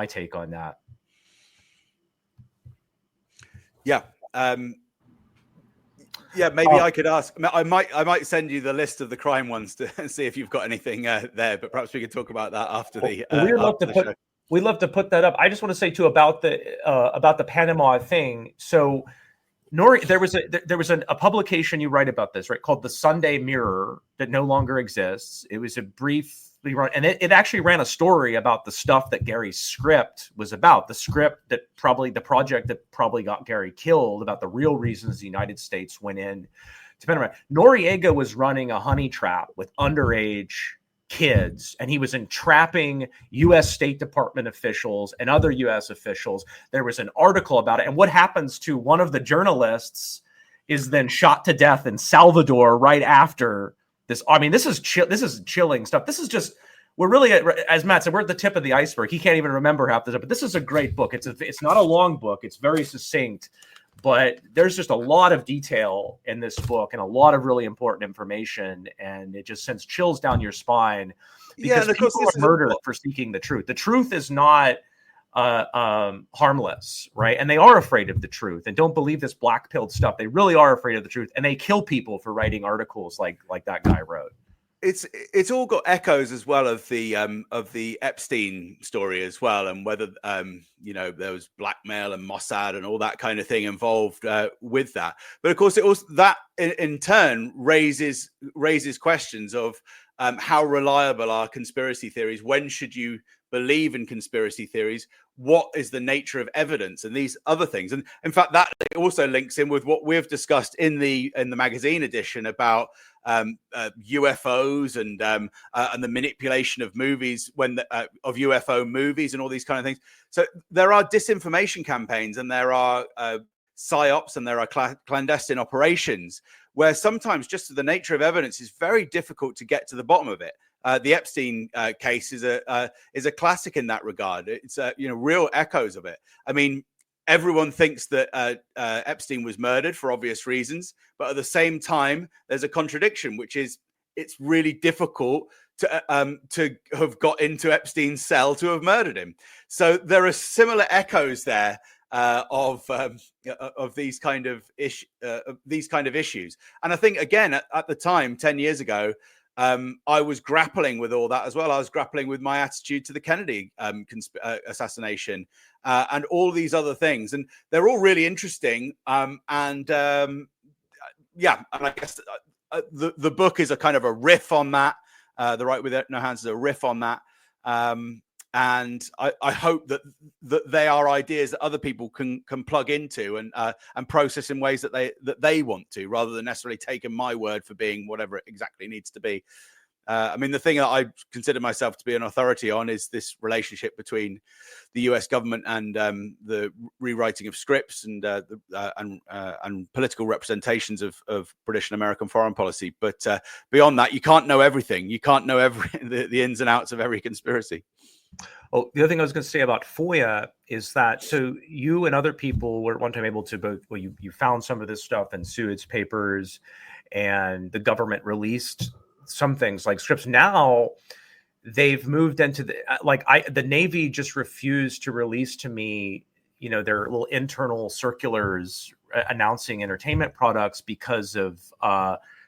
take on that.
Yeah. Maybe I could ask. I might send you the list of the crime ones to see if you've got anything there, but perhaps we could talk about that after the show.
We'd love to put that up. I just want to say too about the Panama thing. So Nori, there was a publication you write about this, right, called the Sunday Mirror, that no longer exists. It was a briefly run, and it actually ran a story about the stuff that Gary's script was about, the project that probably got Gary killed, about the real reasons the United States went in to Panama. Noriega was running a honey trap with underage kids, and he was entrapping U.S. State Department officials and other U.S. officials. There was an article about it, and what happens to one of the journalists is then shot to death in Salvador right after this. I mean, this is chilling stuff. This is just, we're really, as Matt said, we're at the tip of the iceberg. He can't even remember half this, but this is a great book. It's not a long book. It's very succinct, but there's just a lot of detail in this book and a lot of really important information, and it just sends chills down your spine, because people are murdered for seeking the truth. The truth is not harmless, right? And they are afraid of the truth, and don't believe this black-pilled stuff. They really are afraid of the truth, and they kill people for writing articles like that guy wrote.
It's all got echoes as well of the Epstein story as well, and whether there was blackmail and Mossad and all that kind of thing involved with that. But of course, it also that in turn raises questions of how reliable are conspiracy theories? When should you believe in conspiracy theories? What is the nature of evidence, and these other things? And in fact, that also links in with what we've discussed in the magazine edition about UFOs and the manipulation of movies of UFO movies and all these kind of things. So there are disinformation campaigns, and there are PsyOps, and there are clandestine operations where sometimes just the nature of evidence is very difficult to get to the bottom of it. The Epstein case is a classic in that regard. It's real echoes of it. I mean, everyone thinks that Epstein was murdered for obvious reasons, but at the same time, there's a contradiction, which is it's really difficult to have got into Epstein's cell to have murdered him. So there are similar echoes there of these kind of issues. And I think again at the time, 10 years ago, I was grappling with all that as well. I was grappling with my attitude to the Kennedy assassination and all these other things, and they're all really interesting. And I guess the book is a kind of a riff on that. The Right with No Hands is a riff on that. And I hope that they are ideas that other people can plug into and process in ways that they want to, rather than necessarily taking my word for being whatever it exactly needs to be. I mean, the thing that I consider myself to be an authority on is this relationship between the U.S. government and the rewriting of scripts and political representations of British and American foreign policy. But beyond that, you can't know everything. You can't know the ins and outs of every conspiracy.
Oh, the other thing I was going to say about FOIA is that, so you and other people were at one time able to both, well, you found some of this stuff in Seward's papers, and the government released some things like scripts. Now they've moved into the Navy just refused to release to me, their little internal circulars announcing entertainment products because of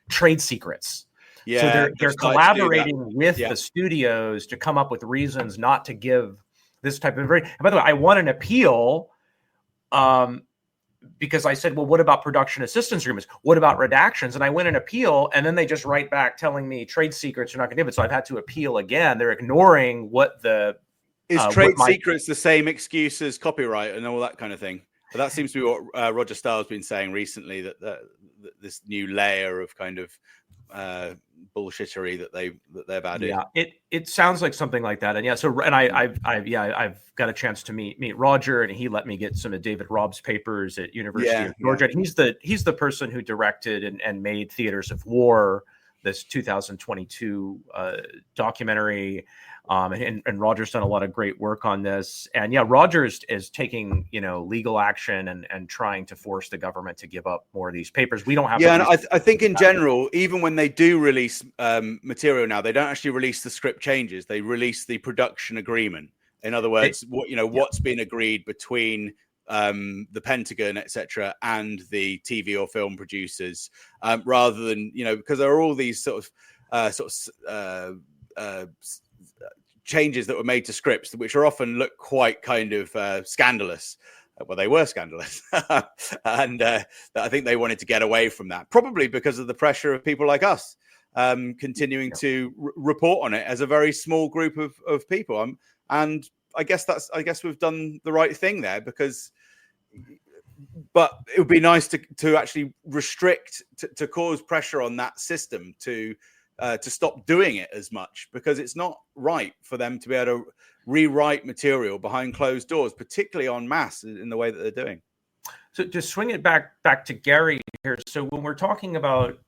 trade secrets. Yeah, so they're collaborating with the studios to come up with reasons not to give this type of information. And by the way, I won an appeal because I said, well, what about production assistance agreements? What about redactions? And I win an appeal, and then they just write back telling me trade secrets are not going to give it. So I've had to appeal again. They're ignoring what the...
Is trade secrets the same excuse as copyright and all that kind of thing? But that seems to be what Roger Starr's been saying recently, that this new layer of kind of bullshittery that they've added.
Yeah, it sounds like something like that. And I've got a chance to meet Roger, and he let me get some of David Robb's papers at University of Georgia. And he's the person who directed and made Theaters of War, this 2022 documentary. And Roger's done a lot of great work on this. And Rogers is taking, legal action and trying to force the government to give up more of these papers. We don't have.
Yeah, and I think in general, even when they do release material now, they don't actually release the script changes. They release the production agreement. In other words, what's been agreed between the Pentagon, etc., and the TV or film producers, rather than because there are all these sort of changes that were made to scripts, which are often look quite kind of scandalous. Well, they were scandalous, and I think they wanted to get away from that, probably because of the pressure of people like us continuing to report on it as a very small group of people. And I guess we've done the right thing there, but it would be nice to actually restrict, to cause pressure on that system to stop doing it as much, because it's not right for them to be able to rewrite material behind closed doors, particularly en masse in the way that they're doing.
So to swing it back to Gary here. So when we're talking about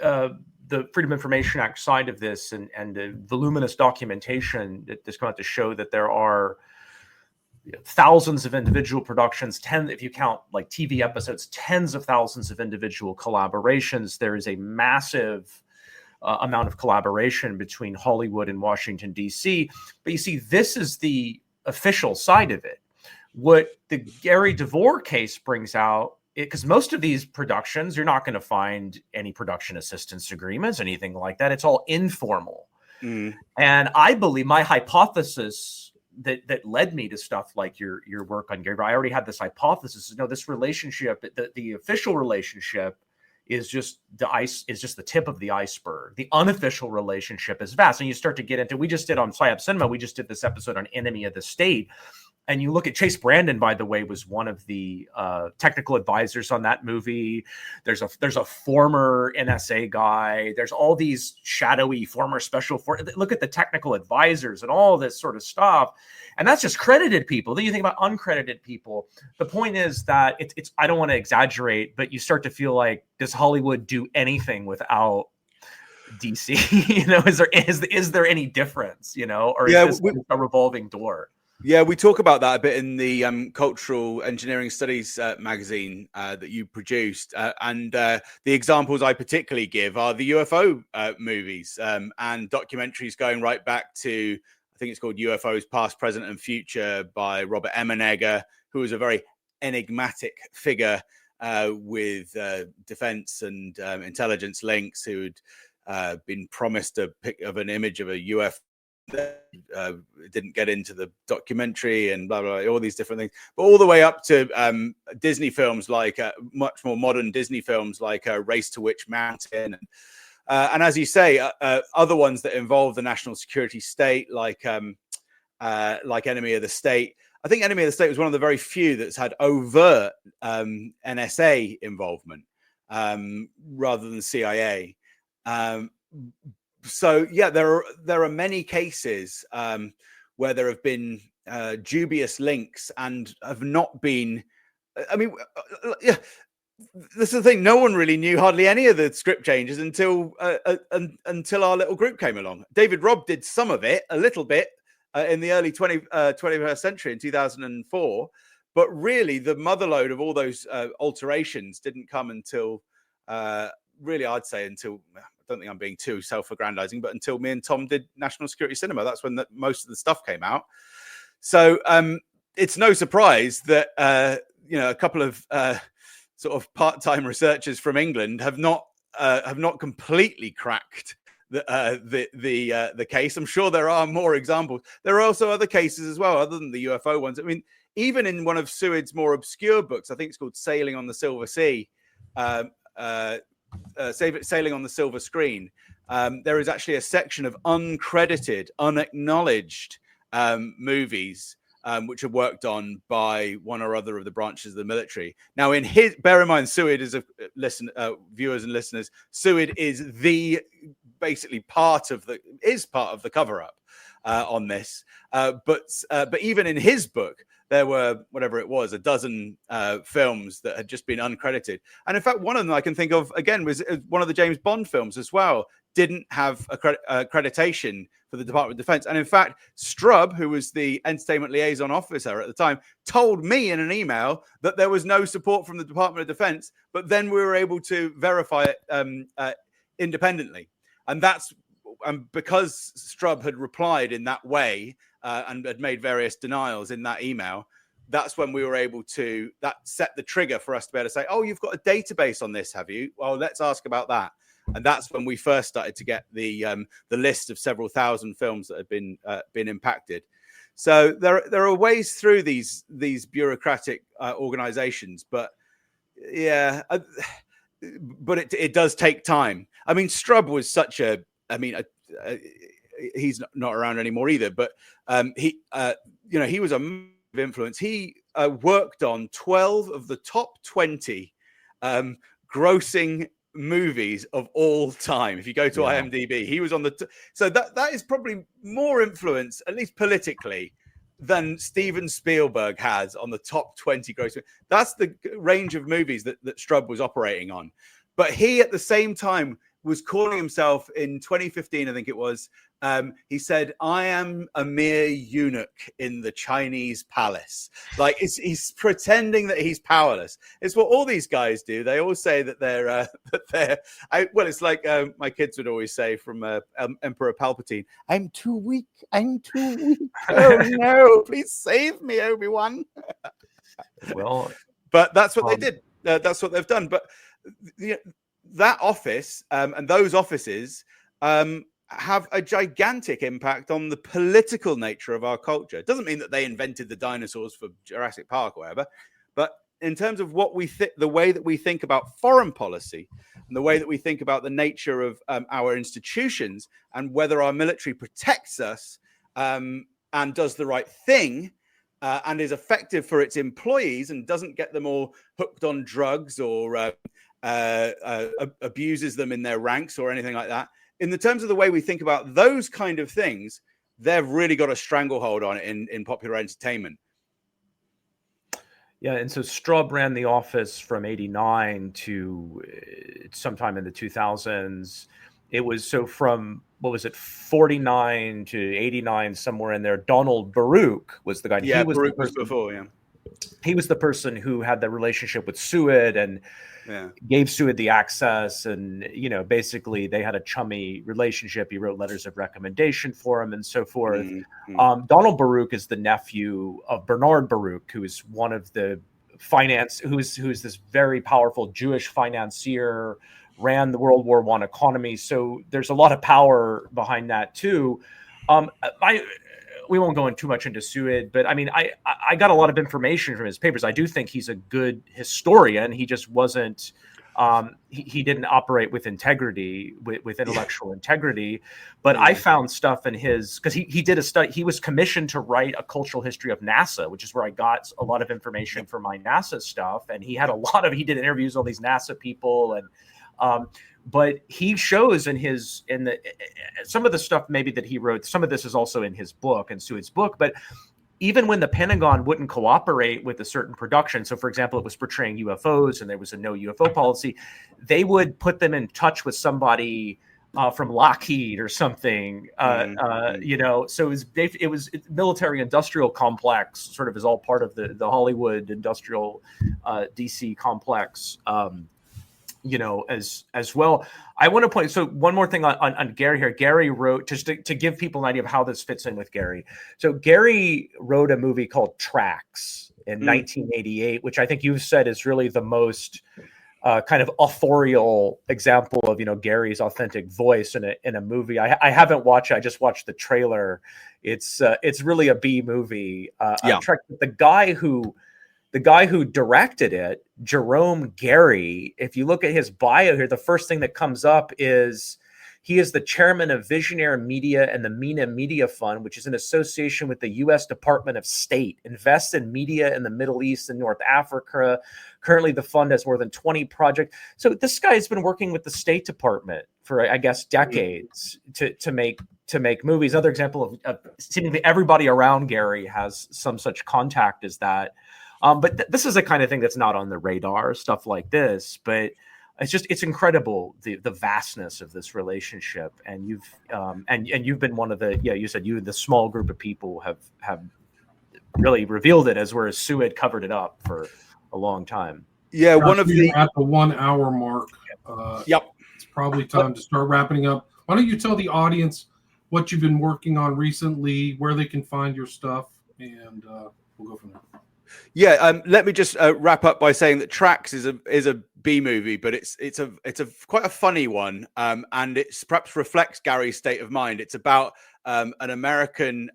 the Freedom of Information Act side of this and the voluminous documentation that's come out to show that there are thousands of individual productions, if you count like TV episodes, tens of thousands of individual collaborations. There is a massive amount of collaboration between Hollywood and Washington, D.C. But you see, this is the official side of it. What the Gary DeVore case brings out, because most of these productions, you're not going to find any production assistance agreements, anything like that. It's all informal. Mm. And I believe my hypothesis that led me to stuff like your work on Gary, I already had this hypothesis. This relationship, the official relationship, is just the tip of the iceberg. The unofficial relationship is vast. And you start to get into, we just did on PsyOp Cinema, we just did this episode on Enemy of the State. And you look at Chase Brandon, by the way, was one of the technical advisors on that movie. There's a former NSA guy. There's all these shadowy former look at the technical advisors and all this sort of stuff. And that's just credited people. Then you think about uncredited people. The point is that it's I don't want to exaggerate, but you start to feel like, does Hollywood do anything without DC? Is there any difference? Or is this a revolving door?
Yeah, we talk about that a bit in the Cultural Engineering Studies magazine that you produced. And the examples I particularly give are the UFO movies and documentaries going right back to, I think it's called UFOs Past, Present and Future by Robert Emenegger, who was a very enigmatic figure with defense and intelligence links, who'd been promised a pic of an image of a UFO. Didn't get into the documentary and blah, blah, blah, all these different things, but all the way up to Disney films, like much more modern Disney films like Race to Witch Mountain, and as you say, other ones that involve the national security state, like Enemy of the State. I think Enemy of the State was one of the very few that's had overt NSA involvement rather than CIA. So yeah, there are many cases where there have been dubious links and have not been. I mean, yeah, this is the thing. No one really knew hardly any of the script changes until our little group came along. David Robb did some of it, a little bit, in the early 21st century in 2004, but really the motherlode of all those alterations didn't come until really, I'd say until. I don't think I'm being too self-aggrandizing, but until me and Tom did National Security Cinema, that's when most of the stuff came out. So it's no surprise that a couple of sort of part-time researchers from England have not completely cracked the case. I'm sure there are more examples. There are also other cases as well, other than the UFO ones. I mean, even in one of Seward's more obscure books, I think it's called Sailing on the Silver Sea. Sailing on the Silver Screen, there is actually a section of uncredited, unacknowledged movies which are worked on by one or other of the branches of the military. Now, bear in mind, Seward is viewers and listeners. Seward is basically part of the cover-up on this. But even in his book, there were, whatever it was, a dozen films that had just been uncredited. And in fact, one of them I can think of, again, was one of the James Bond films as well, didn't have accreditation for the Department of Defense. And in fact, Strubb, who was the entertainment liaison officer at the time, told me in an email that there was no support from the Department of Defense, but then we were able to verify it independently. And because Strubb had replied in that way, and had made various denials in that email, that's when we were able to, that set the trigger for us to be able to say, oh, you've got a database on this, have you? Well, let's ask about that. And that's when we first started to get the list of several thousand films that had been impacted. So there are ways through these bureaucratic organizations, but yeah, but it does take time. I mean, Strubb was such he's not around anymore either, but he was a massive influence. He worked on 12 of the top 20 grossing movies of all time. If you go to IMDb, he was on so that is probably more influence, at least politically, than Steven Spielberg has on the top 20 grossing. That's the range of movies that Strubb was operating on. But he, at the same time, was calling himself in 2015, I think it was. He said, "I am a mere eunuch in the Chinese palace." Like he's pretending that he's powerless. It's what all these guys do. They all say that they're it's like my kids would always say from Emperor Palpatine, "I'm too weak. I'm too weak. Oh no! Please save me, Obi-Wan."
Well,
but that's what they did. That's what they've done. But that office and those offices have a gigantic impact on the political nature of our culture. It doesn't mean that they invented the dinosaurs for Jurassic Park or whatever, but in terms of what the way that we think about foreign policy and the way that we think about the nature of our institutions and whether our military protects us and does the right thing and is effective for its employees and doesn't get them all hooked on drugs or abuses them in their ranks or anything like that. In the terms of the way we think about those kind of things, they've really got a stranglehold on it in popular entertainment.
Yeah, and so Straub ran the office from 89 to sometime in the 2000s. It was so from, 49 to 89, somewhere in there. Donald Baruch was the guy.
Yeah, Baruch was before, yeah.
He was the person who had the relationship with Seward and gave Seward the access. And, basically they had a chummy relationship. He wrote letters of recommendation for him and so forth. Mm-hmm. Donald Baruch is the nephew of Bernard Baruch, who is one of the who's this very powerful Jewish financier, ran the World War I economy. So there's a lot of power behind that too. We won't go in too much into Seward, but I mean, I got a lot of information from his papers. I do think he's a good historian. He just wasn't, he didn't operate with integrity, with intellectual integrity. But I found stuff in because he did a study. He was commissioned to write a cultural history of NASA, which is where I got a lot of information for my NASA stuff. And he did interviews with all these NASA people and, but he shows some of the stuff maybe that he wrote, some of this is also in his book and Seward's book, but even when the Pentagon wouldn't cooperate with a certain production, so for example, it was portraying UFOs and there was a no UFO policy, they would put them in touch with somebody from Lockheed or something, so it was military industrial complex, sort of is all part of the Hollywood industrial DC complex. As well. I want to point, so one more thing on Gary here. Gary wrote, just to give people an idea of how this fits in with Gary. So Gary wrote a movie called Tracks in 1988, which I think you've said is really the most kind of authorial example of, Gary's authentic voice in a movie. I haven't watched it. I just watched the trailer. It's really a B movie. The guy who directed it, Jerome Gary, if you look at his bio here, the first thing that comes up is he is the chairman of Visionary Media and the MENA Media Fund, which is an association with the U.S. Department of State, invests in media in the Middle East and North Africa. Currently, the fund has more than 20 projects. So this guy has been working with the State Department for, I guess, decades to make movies. Another example of seemingly everybody around Gary has some such contact as that. But this is the kind of thing that's not on the radar, stuff like this. But it's incredible the vastness of this relationship. And you've been one of you said you and the small group of people have really revealed it, whereas Seward covered it up for a long time.
Yeah,
at the 1 hour mark. It's probably time to start wrapping up. Why don't you tell the audience what you've been working on recently, where they can find your stuff, and we'll go from there.
Yeah, let me just wrap up by saying that Tracks is a B movie, but it's a quite a funny one, and it's perhaps reflects Gary's state of mind. It's about an American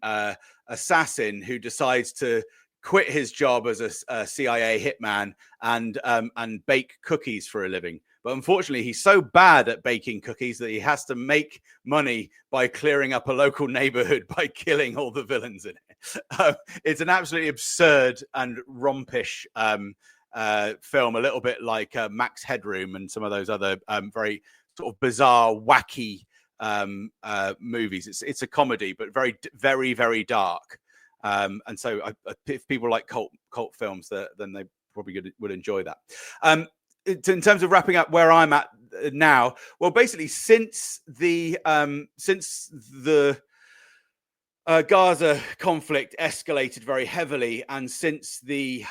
assassin who decides to quit his job as a CIA hitman and bake cookies for a living. But unfortunately, he's so bad at baking cookies that he has to make money by clearing up a local neighborhood by killing all the villains in it. It's an absolutely absurd and rompish film, a little bit like Max Headroom and some of those other very sort of bizarre, wacky movies. It's a comedy, but very, very, very dark. And so if people like cult films, then they probably would enjoy that. In terms of wrapping up where I'm at now, well, basically since the Gaza conflict escalated very heavily, and since the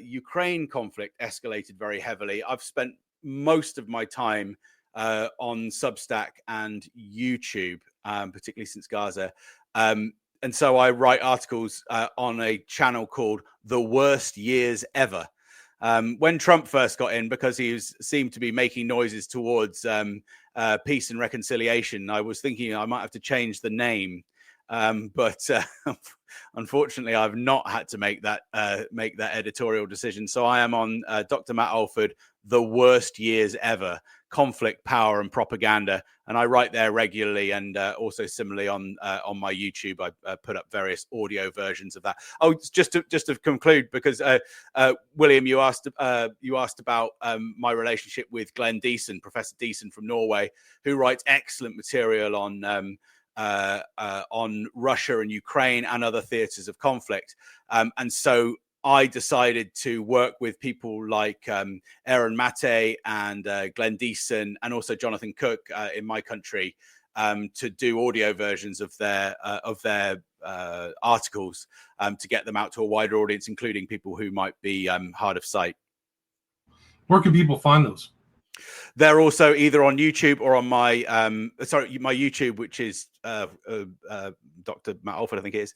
Ukraine conflict escalated very heavily, I've spent most of my time on Substack and YouTube, particularly since Gaza. And so I write articles on a channel called The Worst Years Ever. When Trump first got in, because he seemed to be making noises towards peace and reconciliation, I was thinking I might have to change the name. But unfortunately, I've not had to make that editorial decision. So I am on Dr. Matt Alford, The Worst Years Ever: Conflict, Power, and Propaganda, and I write there regularly, and also similarly on my YouTube, I put up various audio versions of that. Oh, just to conclude, because William, you asked about my relationship with Glenn Deason, Professor Deason from Norway, who writes excellent material on Russia and Ukraine and other theaters of conflict, and so I decided to work with people like Aaron Mate and Glenn Deason, and also Jonathan Cook in my country, to do audio versions of their articles, to get them out to a wider audience, including people who might be hard of sight.
Where can people find those?
They're also either on YouTube or on my my YouTube, which is Dr. Matt Alford, I think it is,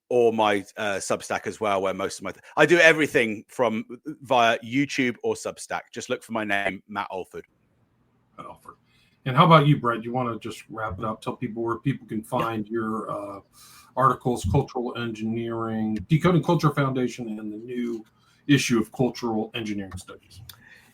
or my Substack as well, where most of I do everything from via YouTube or Substack. Just look for my name, Matt Alford.
Alford. And how about you, Brett? You want to just wrap it up? Tell people where people can find your articles, Cultural Engineering, Decoding Culture Foundation, and the new issue of Cultural Engineering Studies.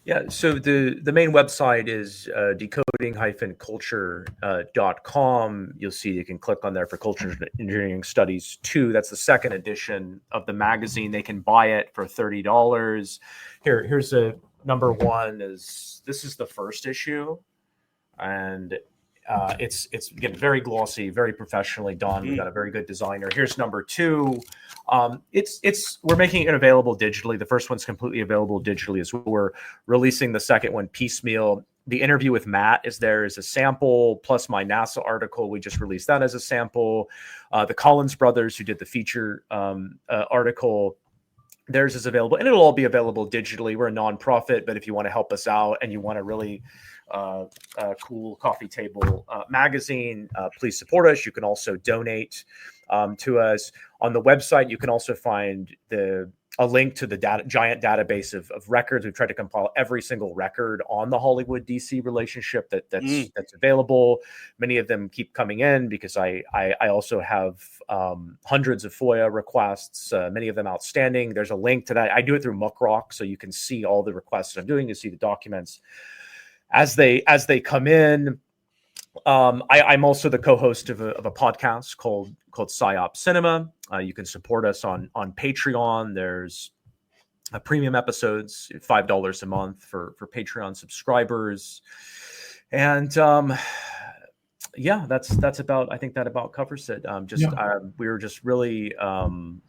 Yeah, so the main website is decoding-culture.com. You'll see you can click on there for Culture Engineering Studies 2. That's the second edition of the magazine. They can buy it for $30. Here's a number one. This is the first issue, and it's again very glossy, very professionally done. We've got a very good designer. Here's number two. We're making it available digitally. The first one's completely available digitally as well. We're releasing the second one piecemeal. The interview with Matt is there as a sample, plus my NASA article. We just released that as a sample. The Collins brothers, who did the feature article, theirs is available, and it'll all be available digitally. We're a nonprofit, but if you want to help us out and you want a really cool coffee table magazine, please support us. You can also donate to us. On the website, you can also find a link to the giant database of records. We've tried to compile every single record on the Hollywood DC relationship that's available. Many of them keep coming in because I also have hundreds of FOIA requests, many of them outstanding. There's a link to that. I do it through Muckrock, so you can see all the requests I'm doing. You see the documents as they come in. I'm also the co-host of a podcast called PsyOp Cinema. You can support us on Patreon. There's premium episodes, $5 a month for Patreon subscribers. And yeah, that's about, I think that about covers it. We were just really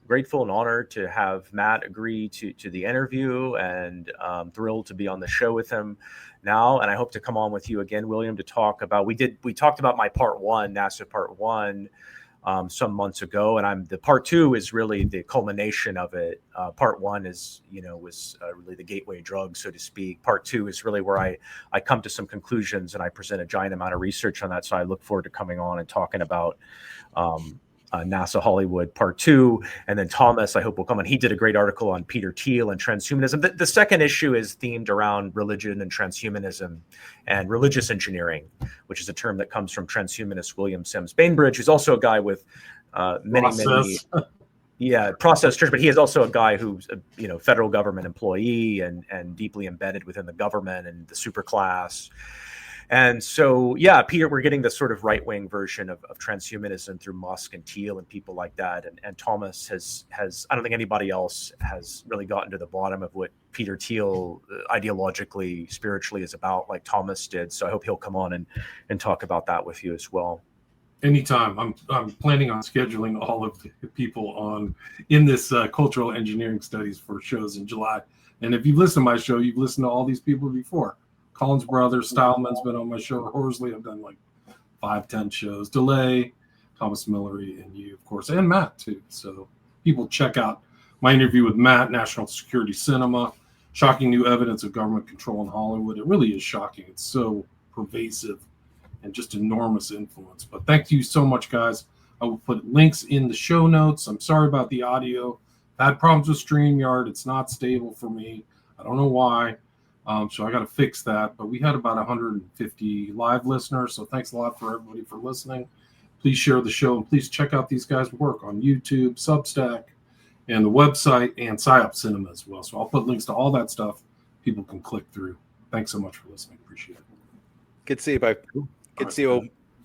grateful and honored to have Matt agree to the interview, and thrilled to be on the show with him now. And I hope to come on with you again, William, to talk about, we talked about my part one, NASA part one, some months ago, and the part two is really the culmination of it. Part one was really the gateway drug, so to speak. Part two is really where I come to some conclusions, and I present a giant amount of research on that. So I look forward to coming on and talking about NASA Hollywood part two. And then Thomas, I hope, will come on. He did a great article on Peter Thiel and transhumanism. The second issue is themed around religion and transhumanism and religious engineering, which is a term that comes from transhumanist William Sims Bainbridge, who's also a guy with many process church, but he is also a guy who's a federal government employee and deeply embedded within the government and the super class. And so, yeah, Peter, we're getting this sort of right-wing version of transhumanism through Musk and Thiel and people like that. And Thomas has I don't think anybody else has really gotten to the bottom of what Peter Thiel ideologically, spiritually is about like Thomas did. So I hope he'll come on and talk about that with you as well.
Anytime. I'm planning on scheduling all of the people in this cultural engineering studies for shows in July. And if you've listened to my show, you've listened to all these people before. Collins Brothers, Stylman's been on my show. Horsley, I've done like 5-10 shows. DeLay, Thomas Millery, and you, of course, and Matt too. So people check out my interview with Matt, National Security Cinema, shocking new evidence of government control in Hollywood. It really is shocking. It's so pervasive and just enormous influence. But thank you so much, guys. I will put links in the show notes. I'm sorry about the audio. I had problems with StreamYard. It's not stable for me. I don't know why. So I got to fix that. But we had about 150 live listeners. So thanks a lot for everybody for listening. Please share the show, and please check out these guys' work on YouTube, Substack, and the website, and PsyOp Cinema as well. So I'll put links to all that stuff. People can click through. Thanks so much for listening. Appreciate it.
Good to see you both. Good to see you all.